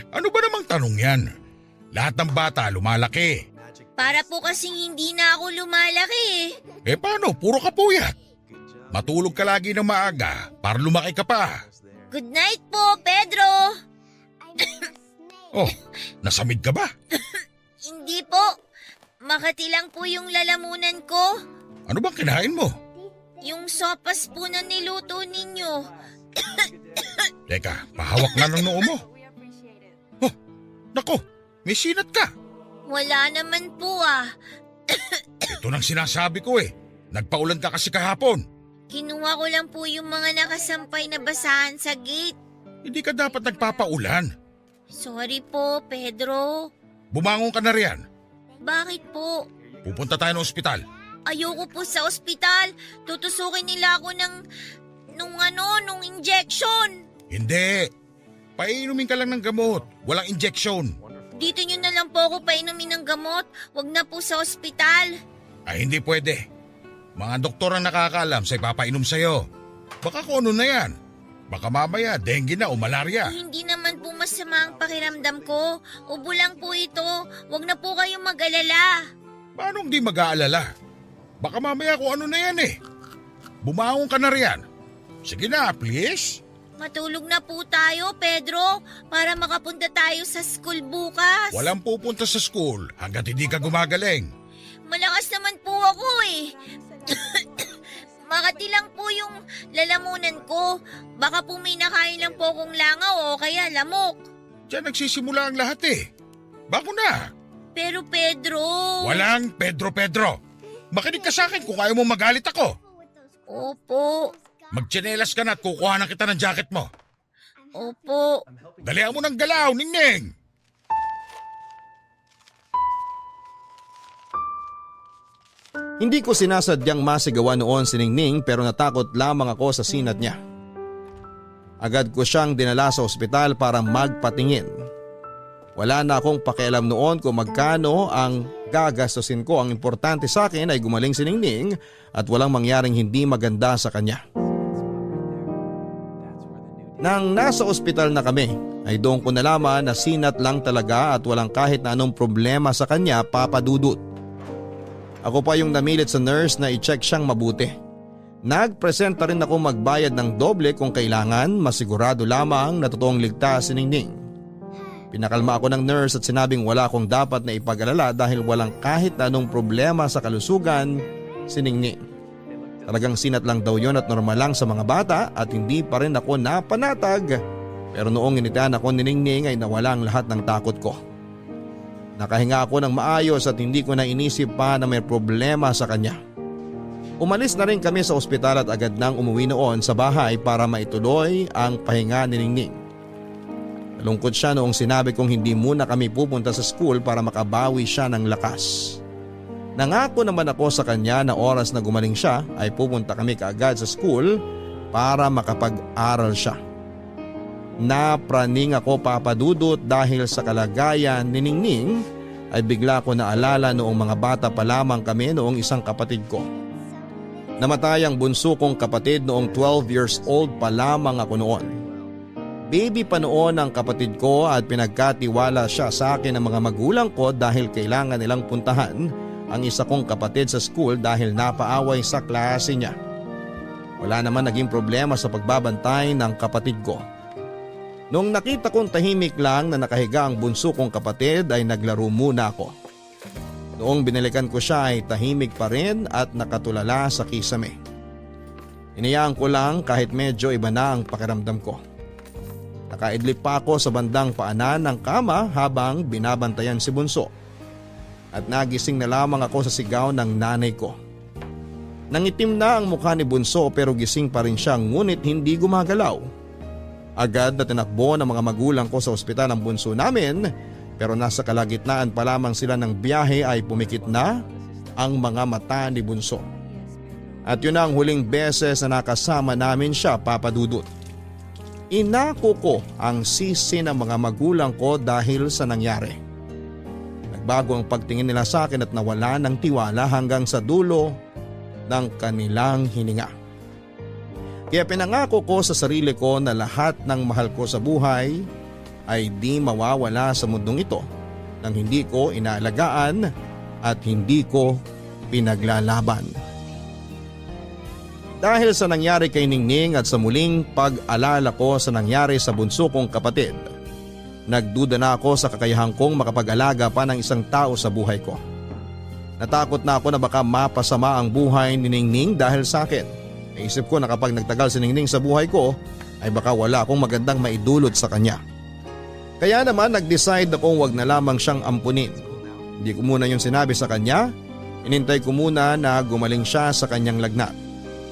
Ano ba namang tanong yan? Lahat ng bata lumalaki. Para po kasing hindi na ako lumalaki eh. Eh paano? Puro ka puyat. Matulog ka lagi ng maaga para lumaki ka pa. Good night po, Pedro! Oh, nasamid ka ba? Hindi po. Makati lang po yung lalamunan ko. Ano bang kinain mo? Yung sopas po na niluto ninyo. Teka, pahawak nga ng noo mo. Oh, nako, may sinat ka. Wala naman po ah. Ito nang sinasabi ko eh. Nagpaulan ka kasi kahapon. Kinuha ko lang po yung mga nakasampay na basahan sa gate. Hindi ka dapat nagpapaulan. Sorry po, Pedro. Bumangon ka na riyan. Bakit po? Pupunta tayo ng ospital. Ayoko po sa ospital. Tutusukin nila ako nung injection. Hindi. Painumin ka lang ng gamot. Walang injection. Dito nyo na lang po ako painumin ng gamot. Wag na po sa ospital. Ay hindi pwede. Mga doktor ang nakakaalam sa ipapainom sa'yo. Baka kung ano na yan. Baka mamaya dengue na o malaria. Hindi naman po masama ang pakiramdam ko. Ubo lang po ito. Wag na po kayong mag-alala. Paano hindi mag-aalala? Baka mamaya kung ano na yan eh. Bumangon ka na riyan. Sige na, please. Matulog na po tayo, Pedro, para makapunta tayo sa school bukas. Walang pupunta sa school hanggat hindi ka gumagaling. Malakas naman po ako eh. Makati lang po yung lalamunan ko. Baka po may nakain lang po akong langaw o kaya lamok. Diyan nagsisimula ang lahat eh. Bago na. Pero Pedro... Walang Pedro. Makinig ka sa akin kung ayaw mo magalit ako. Opo. Magtsinelas ka na at kukuha na kita ng jacket mo. Opo. Dalihan mo ng galaw, Ningning! Hindi ko sinasadyang masigawan noon si Ningning pero natakot lamang ako sa sinat niya. Agad ko siyang dinala sa ospital para magpatingin. Wala na akong pakialam noon kung magkano ang gagastusin ko. Ang importante sa akin ay gumaling si Ningning at walang mangyaring hindi maganda sa kanya. Nang nasa ospital na kami ay doon ko nalaman na sinat lang talaga at walang kahit na anong problema sa kanya, Papa Dudut. Ako pa yung namilit sa nurse na i-check siyang mabuti. Nagpresenta rin ako magbayad ng doble kung kailangan, masigurado lamang na totoong ligtas si Ningning. Pinakalma ako ng nurse at sinabing wala akong dapat na ipag-alala dahil walang kahit na anong problema sa kalusugan si Ningning. Talagang sinat lang daw yon at normal lang sa mga bata at hindi pa rin ako napanatag. Pero noong initahan ako ni Ningning ay nawala ang lahat ng takot ko. Nakahinga ako ng maayos at hindi ko na inisip pa na may problema sa kanya. Umalis na rin kami sa ospital at agad nang umuwi noon sa bahay para maituloy ang pahinga ni Ningning. Nalungkot siya noong sinabi kong hindi muna kami pupunta sa school para makabawi siya ng lakas. Nangako naman ako sa kanya na oras na gumaling siya ay pupunta kami kaagad sa school para makapag-aral siya. Napraning ako, Papa Dudut, dahil sa kalagayan ni Ningning ay bigla ko naalala noong mga bata pa lamang kami noong isang kapatid ko. Namatay ang bunso kong kapatid noong 12 years old pa lamang ako noon. Baby pa noon ang kapatid ko at pinagkatiwala siya sa akin ng mga magulang ko dahil kailangan nilang puntahan ang isa kong kapatid sa school dahil napaaway sa klase niya. Wala naman naging problema sa pagbabantay ng kapatid ko. Nung nakita kong tahimik lang na nakahiga ang bunso kong kapatid ay naglaro muna ako. Noong binalikan ko siya ay tahimik pa rin at nakatulala sa kisame. Inayaan ko lang kahit medyo iba na ang pakiramdam ko. Nakaidlip pa ako sa bandang paanan ng kama habang binabantayan si bunso. At nagising na lamang ako sa sigaw ng nanay ko. Nangitim na ang mukha ni bunso pero gising pa rin siya ngunit hindi gumagalaw. Agad na tinakbo ng mga magulang ko sa ospital ang bunso namin pero nasa kalagitnaan pa lamang sila ng biyahe ay pumikit na ang mga mata ni bunso. At yun ang huling beses na nakasama namin siya, Papa Dudut. Inako ko ang sisi ng mga magulang ko dahil sa nangyari. Nagbago ang pagtingin nila sa akin at nawala ng tiwala hanggang sa dulo ng kanilang hininga. Kaya pinangako ko sa sarili ko na lahat ng mahal ko sa buhay ay di mawawala sa mundong ito nang hindi ko inaalagaan at hindi ko pinaglalaban. Dahil sa nangyari kay Ningning at sa muling pag-alala ko sa nangyari sa bunso kong kapatid, nagduda na ako sa kakayahan kong makapag-alaga pa ng isang tao sa buhay ko. Natakot na ako na baka mapasama ang buhay ni Ningning dahil sa akin. Naisip ko na kapag nagtagal si Ningning sa buhay ko ay baka wala akong magandang maidulot sa kanya. Kaya naman nag-decide akong wag na lamang siyang ampunin. Hindi ko muna yung sinabi sa kanya, inintay ko muna na gumaling siya sa kanyang lagnat.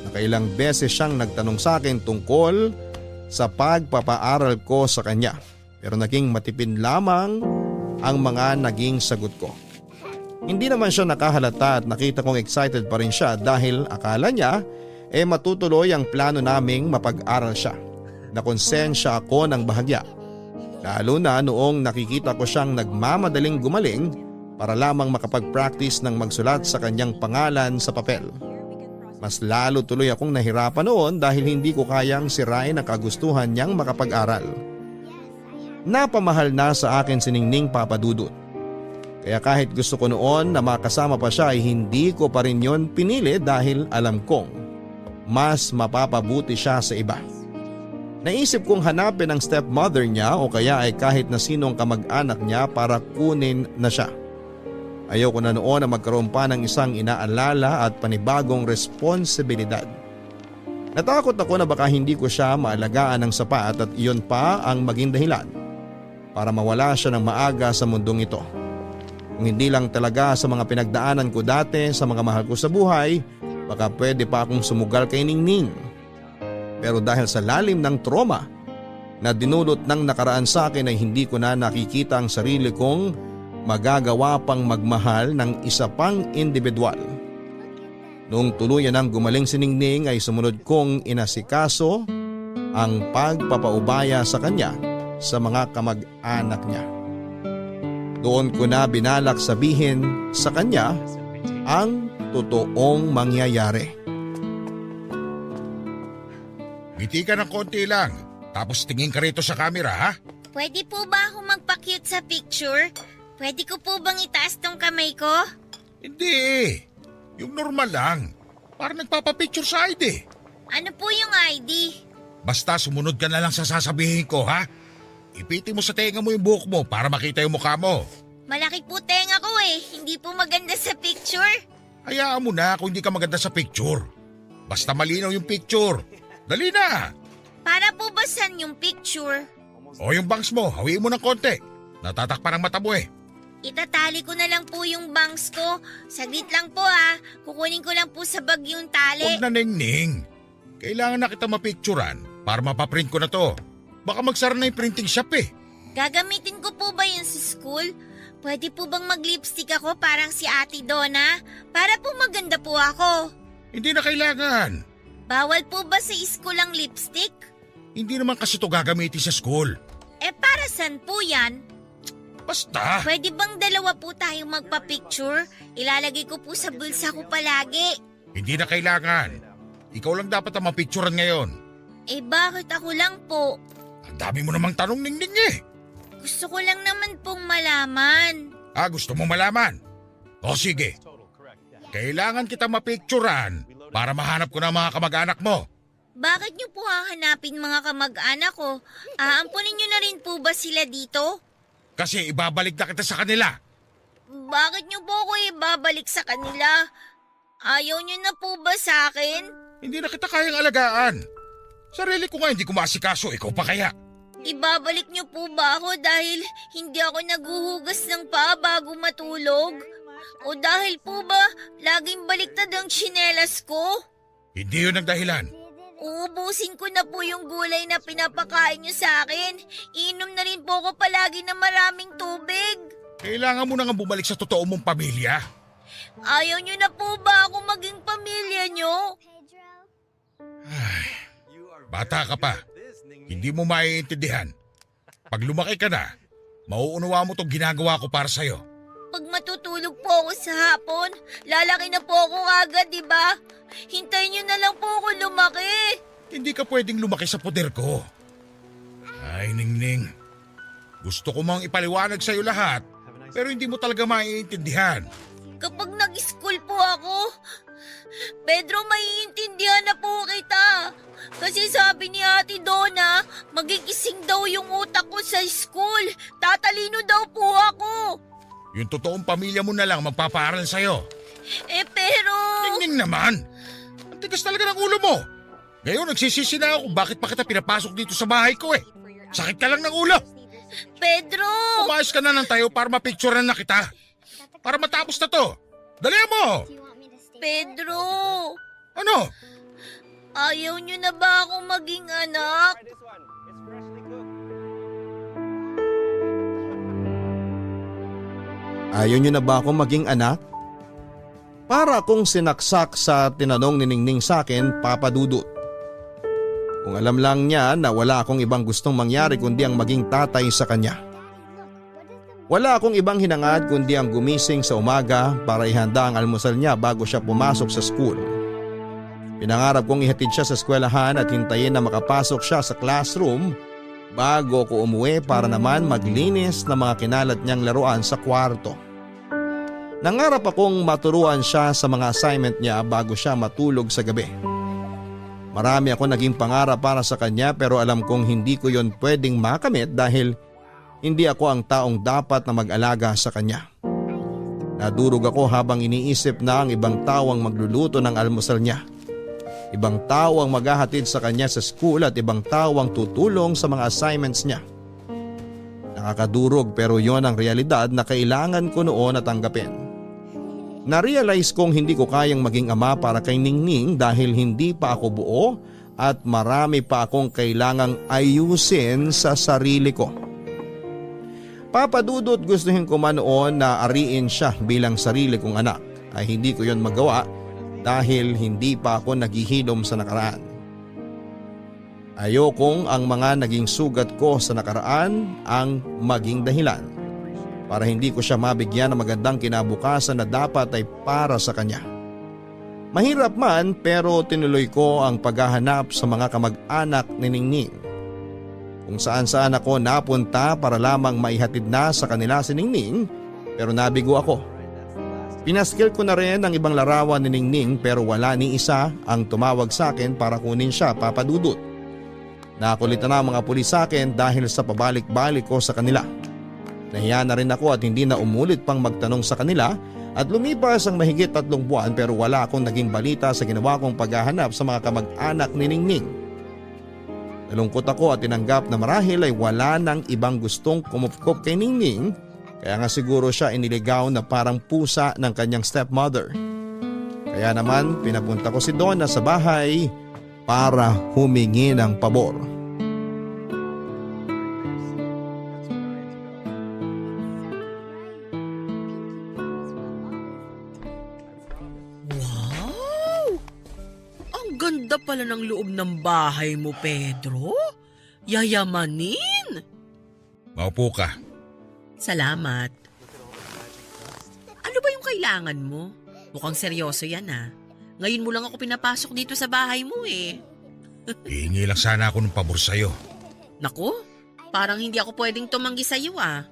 Nakailang beses siyang nagtanong sa akin tungkol sa pagpapaaral ko sa kanya. Pero naging matipid lamang ang mga naging sagot ko. Hindi naman siya nakahalata at nakita kong excited pa rin siya dahil akala niya matutuloy ang plano naming mapag-aral siya. Nakonsensya ako ng bahagya. Lalo na noong nakikita ko siyang nagmamadaling gumaling para lamang makapag-practice ng magsulat sa kanyang pangalan sa papel. Mas lalo tuloy akong nahirapan noon dahil hindi ko kayang sirain ang kagustuhan niyang makapag-aral. Napamahal na sa akin si Ningning, Papa Dudut. Kaya kahit gusto ko noon na makasama pa siya ay hindi ko pa rin yon pinili dahil alam kong mas mapapabuti siya sa iba. Naisip kong hanapin ang stepmother niya o kaya ay kahit na sinong kamag-anak niya para kunin na siya. Ayoko na noon na magkaroon pa ng isang inaalala at panibagong responsibilidad. Natakot ako na baka hindi ko siya maalagaan ng sapat at iyon pa ang maging dahilan para mawala siya ng maaga sa mundong ito. Kung hindi lang talaga sa mga pinagdaanan ko dati sa mga mahal ko sa buhay, baka pwede pa akong sumugal kay Ningning. Pero dahil sa lalim ng trauma na dinulot ng nakaraan sa akin ay hindi ko na nakikita ang sarili kong magagawa pang magmahal ng isa pang individual. Noong tuluyan ng gumaling si Ningning ay sumunod kong inasikaso ang pagpapaubaya sa kanya sa mga kamag-anak niya. Doon ko na binalak sabihin sa kanya ang totoong mangyayari. Ngiti ka ng konti lang, tapos tingin ka rito sa camera ha? Pwede po ba ako magpa-cute sa picture? Pwede ko po bang itaas tong kamay ko? Hindi, yung normal lang. Parang nagpapapicture sa ID. Ano po yung ID? Basta sumunod ka na lang sa sasabihin ko ha? Ipiti mo sa tenga mo yung buhok mo para makita yung mukha mo. Malaki po tenga ko eh. Hindi po maganda sa picture. Hayaan mo na kung hindi ka maganda sa picture. Basta malinaw yung picture. Dali na! Para po ba saan yung picture? O yung bangs mo, hawiin mo ng konti. Natatakpan ang mata mo eh. Itatali ko na lang po yung bangs ko. Saglit lang po ha. Kukunin ko lang po sa bag yung tali. Huwag na, Ningning. Kailangan na kita mapicturan para mapaprint ko na to. Baka magsara na yung printing shop eh. Gagamitin ko po ba yun sa school? Pwede po bang mag-lipstick ako parang si Ate Donna? Para po maganda po ako. Hindi na kailangan. Bawal po ba sa school ang lipstick? Hindi naman kasi to gagamitin sa school. Eh para saan po yan? Basta. Pwede bang dalawa po tayong magpa-picture? Ilalagay ko po sa bulsa ko palagi. Hindi na kailangan. Ikaw lang dapat ang mapicturan ngayon. Eh bakit ako lang po? Ang dami mo namang tanong, Ningning eh. Gusto ko lang naman pong malaman. Gusto mo malaman? O sige. Kailangan kita mapicturan para mahanap ko na mga kamag-anak mo. Bakit niyo po hahanapin mga kamag-anak ko? Aampunin niyo na rin po ba sila dito? Kasi ibabalik na kita sa kanila. Bakit niyo po ako ibabalik sa kanila? Ayaw niyo na po ba sa akin? Hindi na kita kayang alagaan. Sarili ko nga hindi ko maasikaso, ikaw pa kaya? Ibabalik niyo po ba ako dahil hindi ako naguhugas ng paa bago matulog? O dahil po ba laging baliktad ang tsinelas ko? Hindi yun ang dahilan. Uubusin ko na po yung gulay na pinapakain niyo sa akin. Inom na rin po ako palagi ng maraming tubig. Kailangan mo na nga bumalik sa totoo mong pamilya. Ayaw niyo na po ba ako maging pamilya niyo? Bata ka pa. Hindi mo maiintindihan. Pag lumaki ka na, mauunawa mo itong ginagawa ko para sa'yo. Pag matutulog po ako sa hapon, lalaki na po ako agad, di ba? Hintayin niyo na lang po ako lumaki. Hindi ka pwedeng lumaki sa poder ko. Ay, Ningning. Gusto ko mang ipaliwanag sa'yo lahat, pero hindi mo talaga maiintindihan. Kapag nag-school po ako, Pedro, maiintindihan na po kita. Kasi sabi ni Ate Donna, magigising daw yung utak ko sa school. Tatalino daw po ako. Yung totoong pamilya mo na lang magpapaaral sa'yo. Pero... Ningning naman! Ang tigas talaga ng ulo mo. Ngayon nagsisisi na ako bakit pa kita pinapasok dito sa bahay ko eh. Sakit ka lang ng ulo. Pedro! Umayos ka na ng tayo para mapicturean na kita. Para matapos na to. Dali mo! Pedro! Ano? Ayaw niyo na ba ako maging anak? Ayaw niyo na ba akong maging anak? Para akong sinaksak sa tinanong ni Ningning sa akin, Papa Dudut. Kung alam lang niya na wala akong ibang gustong mangyari kundi ang maging tatay sa kanya. Wala akong ibang hinangad kundi ang gumising sa umaga para ihanda ang almusal niya bago siya pumasok sa school. Pinangarap kong ihatid siya sa eskwelahan at hintayin na makapasok siya sa classroom bago ko umuwi para naman maglinis ng mga kinalat niyang laruan sa kwarto. Nangarap akong maturuan siya sa mga assignment niya bago siya matulog sa gabi. Marami ako naging pangarap para sa kanya pero alam kong hindi ko yon pwedeng makamit dahil hindi ako ang taong dapat na mag-alaga sa kanya. Nadurog ako habang iniisip na ang ibang tao ang magluluto ng almusal niya. Ibang tao ang maghahatid sa kanya sa school at ibang tao ang tutulong sa mga assignments niya. Nakakadurog pero yon ang realidad na kailangan ko noon na tanggapin. Na-realize kong hindi ko kayang maging ama para kay Ningning dahil hindi pa ako buo at marami pa akong kailangang ayusin sa sarili ko. Papa Dudut, gustuhin ko man noon na ariin siya bilang sarili kong anak ay hindi ko yon magawa dahil hindi pa ako naghihilom sa nakaraan. Ayokong ang mga naging sugat ko sa nakaraan ang maging dahilan para hindi ko siya mabigyan ng magandang kinabukasan na dapat ay para sa kanya. Mahirap man pero tinuloy ko ang paghahanap sa mga kamag-anak ni Ningning. Kung saan-saan ako napunta para lamang maihatid na sa kanila si Ningning pero nabigo ako. Pinaskil ko na rin ang ibang larawan ni Ningning pero wala ni isa ang tumawag sa akin para kunin siya, Papa Dudut. Nakulitan na ang mga pulis sa akin dahil sa pabalik-balik ko sa kanila. Nahiya na rin ako at hindi na umulit pang magtanong sa kanila at lumipas ang mahigit 3 buwan pero wala akong naging balita sa ginawa kong paghahanap sa mga kamag-anak ni Ningning. Nalungkot ako at tinanggap na marahil ay wala nang ibang gustong kumupkop kay Ningning kaya nga siguro siya iniligaw na parang pusa ng kanyang stepmother. Kaya naman pinapunta ko si Donna sa bahay para humingi ng pabor. Wow! Ang ganda pala ng loob ng bahay mo, Pedro. Yayamanin. Maupo ka. Salamat. Ano ba yung kailangan mo? Mukhang seryoso yan ah. Ngayon mo lang ako pinapasok dito sa bahay mo eh. Hihingi lang sana ako ng pabor sa'yo. Naku, parang hindi ako pwedeng tumanggi sa'yo ah.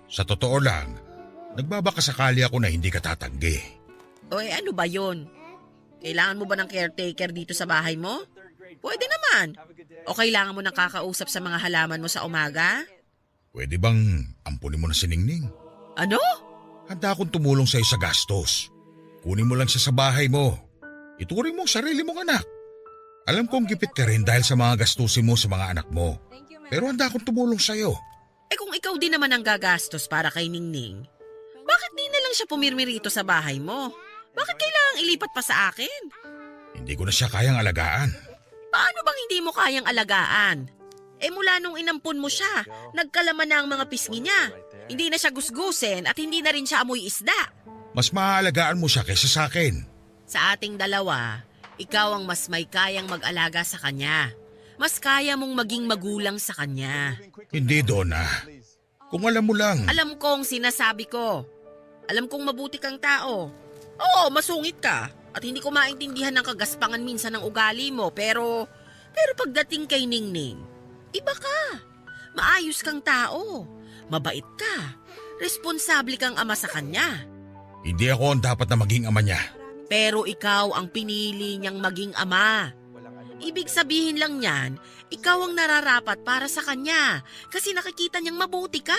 Sa totoo lang, nagbabakasakali ako na hindi ka tatanggi. O ano ba yon? Kailangan mo ba ng caretaker dito sa bahay mo? Pwede naman. O kailangan mo ng kakausap sa mga halaman mo sa umaga? Pwede bang ampunin mo na si Ningning? Ano? Handa akong tumulong sa'yo sa gastos. Kunin mo lang siya sa bahay mo. Ituring mo ang sarili mong anak. Alam kong gipit ka rin dahil sa mga gastusin mo sa mga anak mo. Pero handa akong tumulong sa'yo. Eh kung ikaw din naman ang gagastos para kay Ningning, bakit di na lang siya pumirmi rito sa bahay mo? Bakit kailangang ilipat pa sa akin? Hindi ko na siya kayang alagaan. Paano bang hindi mo kayang alagaan? Eh mula nung inampun mo siya, nagkalaman na ang mga pisngi niya. Hindi na siya gusgusin at hindi na rin siya amoy isda. Mas maaalagaan mo siya kaysa sa akin. Sa ating dalawa, ikaw ang mas may kayang mag-alaga sa kanya. Mas kaya mong maging magulang sa kanya. Hindi, Donna. Kung alam mo lang. Alam kong sinasabi ko. Alam kong mabuti kang tao. Oo, masungit ka. At hindi ko maintindihan ng kagaspangan minsan ng ugali mo. Pero pagdating kay Ningning, iba ka. Maayos kang tao. Mabait ka. Responsable kang ama sa kanya. Hindi ako ang dapat na maging ama niya. Pero ikaw ang pinili niyang maging ama. Ibig sabihin lang niyan, ikaw ang nararapat para sa kanya kasi nakikita niyang mabuti ka.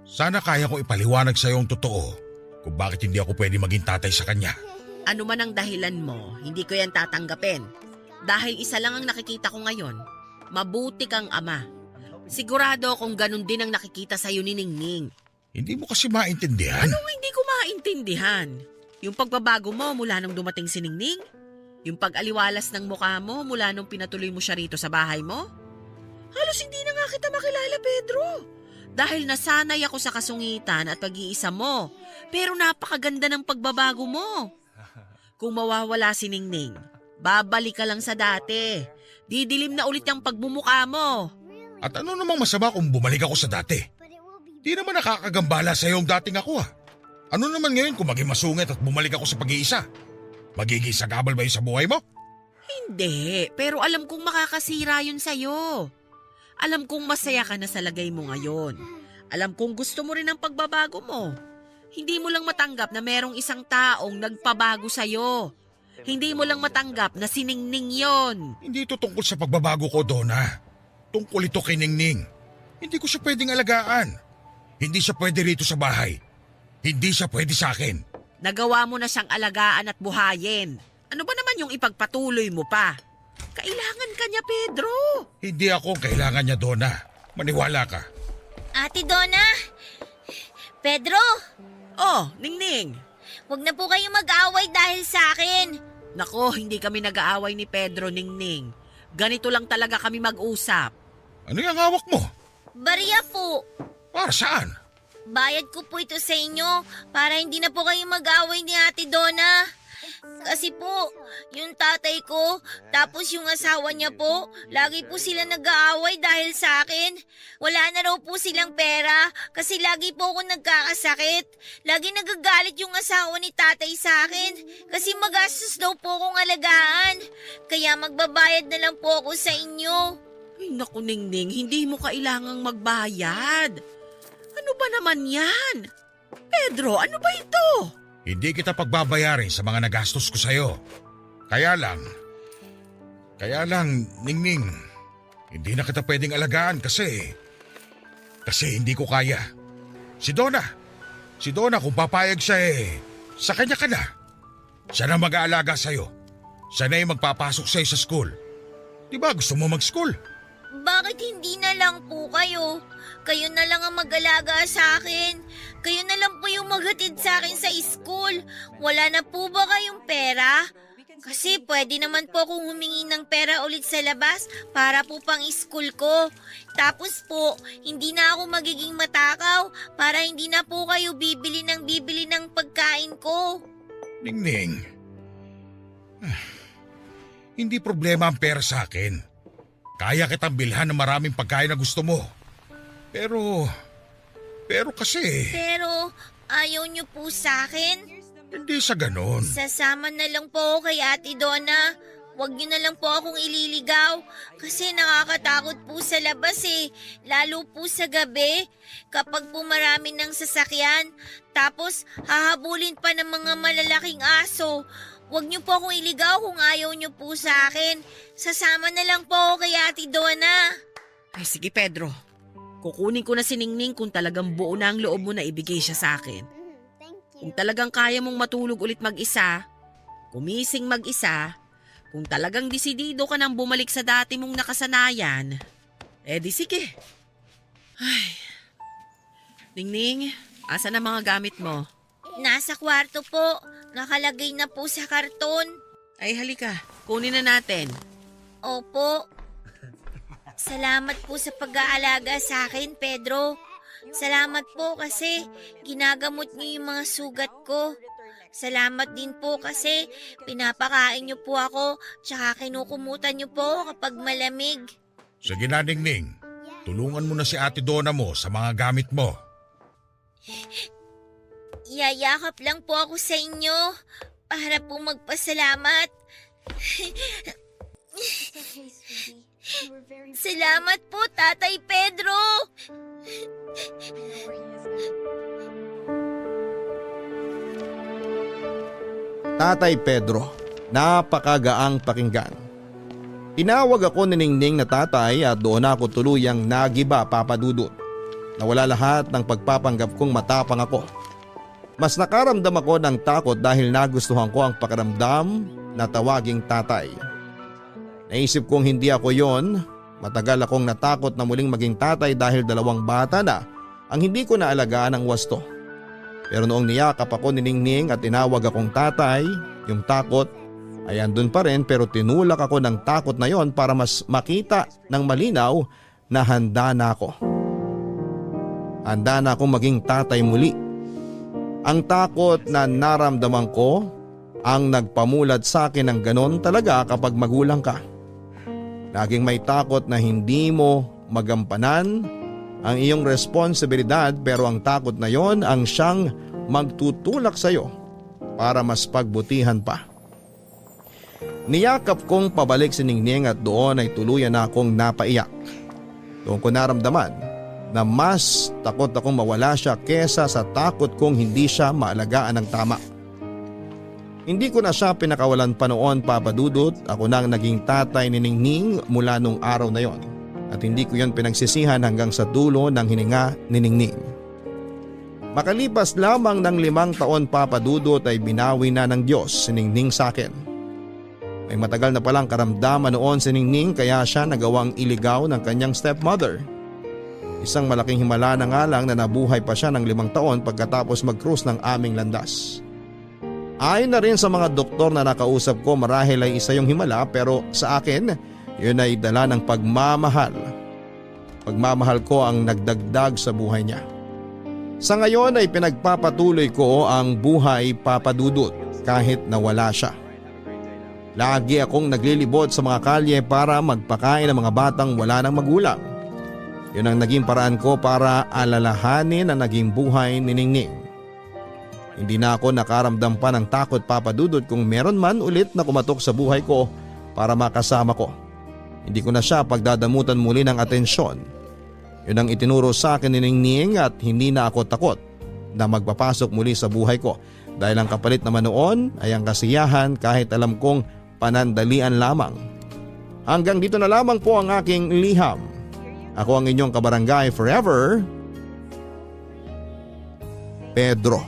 Sana kaya ko ipaliwanag sa iyo ang totoo kung bakit hindi ako pwede maging tatay sa kanya. Ano man ang dahilan mo, hindi ko yan tatanggapin. Dahil isa lang ang nakikita ko ngayon, mabuti kang ama. Sigurado kung ganun din ang nakikita sa'yo ni Ningning. Hindi mo kasi maintindihan. Anong hindi ko maintindihan? Yung pagbabago mo mula nung dumating si Ningning? Yung pag-aliwalas ng mukha mo mula nung pinatuloy mo siya rito sa bahay mo? Halos hindi na nga kita makilala, Pedro. Dahil nasanay ako sa kasungitan at pag-iisa mo. Pero napakaganda ng pagbabago mo. Kung mawawala si Ningning, babalik ka lang sa dati. Didilim na ulit yung pagmumukha mo. At ano namang masama kung bumalik ako sa dati? Di naman nakakagambala sa iyo ang dating ako ah. Ano naman ngayon kung maging masungit at bumalik ako sa pag-iisa? Magiging sagabal ba yun sa buhay mo? Hindi, pero alam kong makakasira yun sa'yo. Alam kong masaya ka na sa lagay mo ngayon. Alam kong gusto mo rin ang pagbabago mo. Hindi mo lang matanggap na merong isang taong nagpabago sa'yo. Hindi mo lang matanggap na si Ningning yon. Hindi ito tungkol sa pagbabago ko, Donna. Tungkol ito kay Ningning. Hindi ko siya pwedeng alagaan. Hindi siya pwede rito sa bahay. Hindi siya pwede sa akin. Nagawa mo na siyang alagaan at buhayin. Ano ba naman yung ipagpatuloy mo pa? Kailangan ka niya, Pedro. Hindi ako kailangan niya, Donna. Maniwala ka. Ate Donna! Pedro! Oh, Ningning. Huwag na po kayo mag-away dahil sa akin. Nako, hindi kami nag-aaway ni Pedro, Ningning. Ganito lang talaga kami mag-usap. Ano yung hawak mo? Barya po. Para saan? Bayad ko po ito sa inyo para hindi na po kayo mag-away ni Ate Donna. Kasi po, yung tatay ko, tapos yung asawa niya po, lagi po sila nag-aaway dahil sa akin. Wala na raw po silang pera kasi lagi po ako nagkakasakit. Lagi nagagalit yung asawa ni tatay sa akin kasi magastos daw po akong alagaan. Kaya magbabayad na lang po ako sa inyo. Ay naku Ningning, hindi mo kailangang magbayad. Ano ba naman yan? Pedro, ano ba ito? Hindi kita pagbabayarin sa mga nagastos ko sa'yo. Kaya lang, Ningning, hindi na kita pwedeng alagaan kasi hindi ko kaya. Si Donna kung papayag siya sa kanya ka na. Siya na mag-aalaga sa'yo. Siya na yung magpapasok sa'yo sa school. Di ba gusto mo mag-school? Bakit hindi na lang po kayo? Kayo na lang ang mag-alaga sa akin. Kayo na lang po yung maghatid sa akin sa school. Wala na po ba kayong pera? Kasi pwede naman po akong humingi ng pera ulit sa labas para po pang school ko. Tapos po, hindi na ako magiging matakaw para hindi na po kayo bibili ng pagkain ko. Ningning, hindi problema ang pera sa akin. Kaya kitang bilhan ng maraming pagkain na gusto mo. Pero kasi, Pero ayaw niyo po sa akin? hindi sa ganon. Sasama na lang po ako kay Ate Donna. Huwag niyo na lang po akong ililigaw kasi nakakatakot po sa labas lalo po sa gabi kapag po marami ng sasakyan. Tapos hahabulin pa ng mga malalaking aso. Huwag niyo po akong iligaw kung ayaw niyo po sa akin. Sasama na lang po ako kay Ate Donna. Ay sige Pedro, kukunin ko na si Ningning kung talagang buo na ang loob mo na ibigay siya sa akin. Kung talagang kaya mong matulog ulit mag-isa, kumising mag-isa, kung talagang desidido ka nang bumalik sa dati mong nakasanayan, di sige. Ay. Ningning, asa na mga gamit mo? Nasa kwarto po. Nakalagay na po sa karton. Ay halika, kunin na natin. Opo. Salamat po sa pag-aalaga sa akin, Pedro. Salamat po kasi ginagamot niyo yung mga sugat ko. Salamat din po kasi pinapakain niyo po ako tsaka kinukumutan niyo po kapag malamig. Sige na, Ningning. Tulungan mo na si Ate Donna mo sa mga gamit mo. Yayakap lang po ako sa inyo para po magpasalamat. Salamat po, Tatay Pedro. Tatay Pedro, napakagaang pakinggan. Tinawag ako ni Ningning na tatay at doon ako tuluyang nagiba, Papa Dudut. Nawala lahat ng pagpapanggap kong matapang ako. Mas nakaramdam ako ng takot dahil nagustuhan ko ang pakiramdam na tawaging tatay. Naisip kong hindi ako yon. Matagal akong natakot na muling maging tatay dahil 2 bata na ang hindi ko naalagaan ng wasto. Pero noong niyakap ako ni Ningning at tinawag akong tatay, yung takot ay andun pa rin pero tinulak ako ng takot na yon para mas makita ng malinaw na handa na ako. Handa na akong maging tatay muli. Ang takot na naramdaman ko ang nagpamulat sa akin ng ganon talaga kapag magulang ka. Laging may takot na hindi mo magampanan ang iyong responsibilidad pero ang takot na yon ang siyang magtutulak sa iyo para mas pagbutihan pa. Niyakap kong pabalik si Ningning at doon ay tuluyan na akong napaiyak. Doon ko naramdaman na mas takot akong mawala siya kesa sa takot kong hindi siya maalagaan ng tama. Hindi ko na siya pinakawalan pa noon, Papa Dudut. Ako nang naging tatay ni Ningning mula nung araw na yon. At hindi ko yon pinagsisihan hanggang sa dulo ng hininga ni Ningning. Makalipas lamang ng 5 taon, Papa Dudut, ay binawi na ng Diyos si Ningning sa akin. May matagal na palang karamdaman noon si Ningning kaya siya nagawang iligaw ng kanyang stepmother. Isang malaking himala na nga lang na nabuhay pa siya ng 5 taon pagkatapos mag-cruise ng aming landas. Ayon na rin sa mga doktor na nakausap ko marahil ay isa yung himala pero sa akin yun ay dala ng pagmamahal. Pagmamahal ko ang nagdagdag sa buhay niya. Sa ngayon ay pinagpapatuloy ko ang buhay Papa Dudut kahit nawala siya. Lagi akong naglilibot sa mga kalye para magpakain ng mga batang wala ng magulang. Yun ang naging paraan ko para alalahanin ang naging buhay ni Ningning. Hindi na ako nakaramdam pa ng takot, Papa Dudut, kung meron man ulit na kumatok sa buhay ko para makasama ko. Hindi ko na siya pagdadamutan muli ng atensyon. Yun ang itinuro sa akin ni Ningning at hindi na ako takot na magpapasok muli sa buhay ko dahil ang kapalit naman noon ay ang kasiyahan kahit alam kong panandalian lamang. Hanggang dito na lamang po ang aking liham. Ako ang inyong kabarangay forever, Pedro.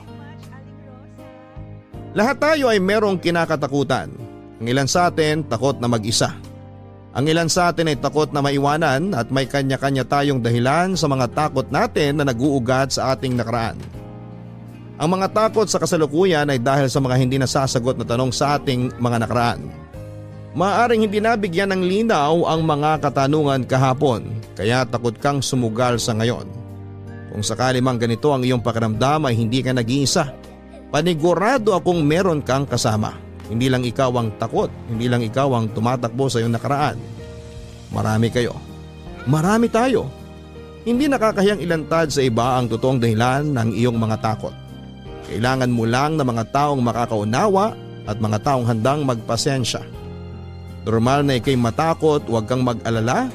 Lahat tayo ay merong kinakatakutan. Ang ilan sa atin takot na mag-isa. Ang ilan sa atin ay takot na maiwanan at may kanya-kanya tayong dahilan sa mga takot natin na nag-uugat sa ating nakaraan. Ang mga takot sa kasalukuyan ay dahil sa mga hindi nasasagot na tanong sa ating mga nakaraan. Maaaring hindi nabigyan ng linaw ang mga katanungan kahapon kaya takot kang sumugal sa ngayon. Kung sakali mang ganito ang iyong pakiramdam ay hindi ka nag-iisa. Panigurado akong meron kang kasama. Hindi lang ikaw ang takot, hindi lang ikaw ang tumatakbo sa iyong nakaraan. Marami kayo. Marami tayo. Hindi nakakahiyang ilantad sa iba ang totoong dahilan ng iyong mga takot. Kailangan mo lang ng mga taong makakaunawa at mga taong handang magpasensya. Normal na ikay matakot, huwag kang mag-alala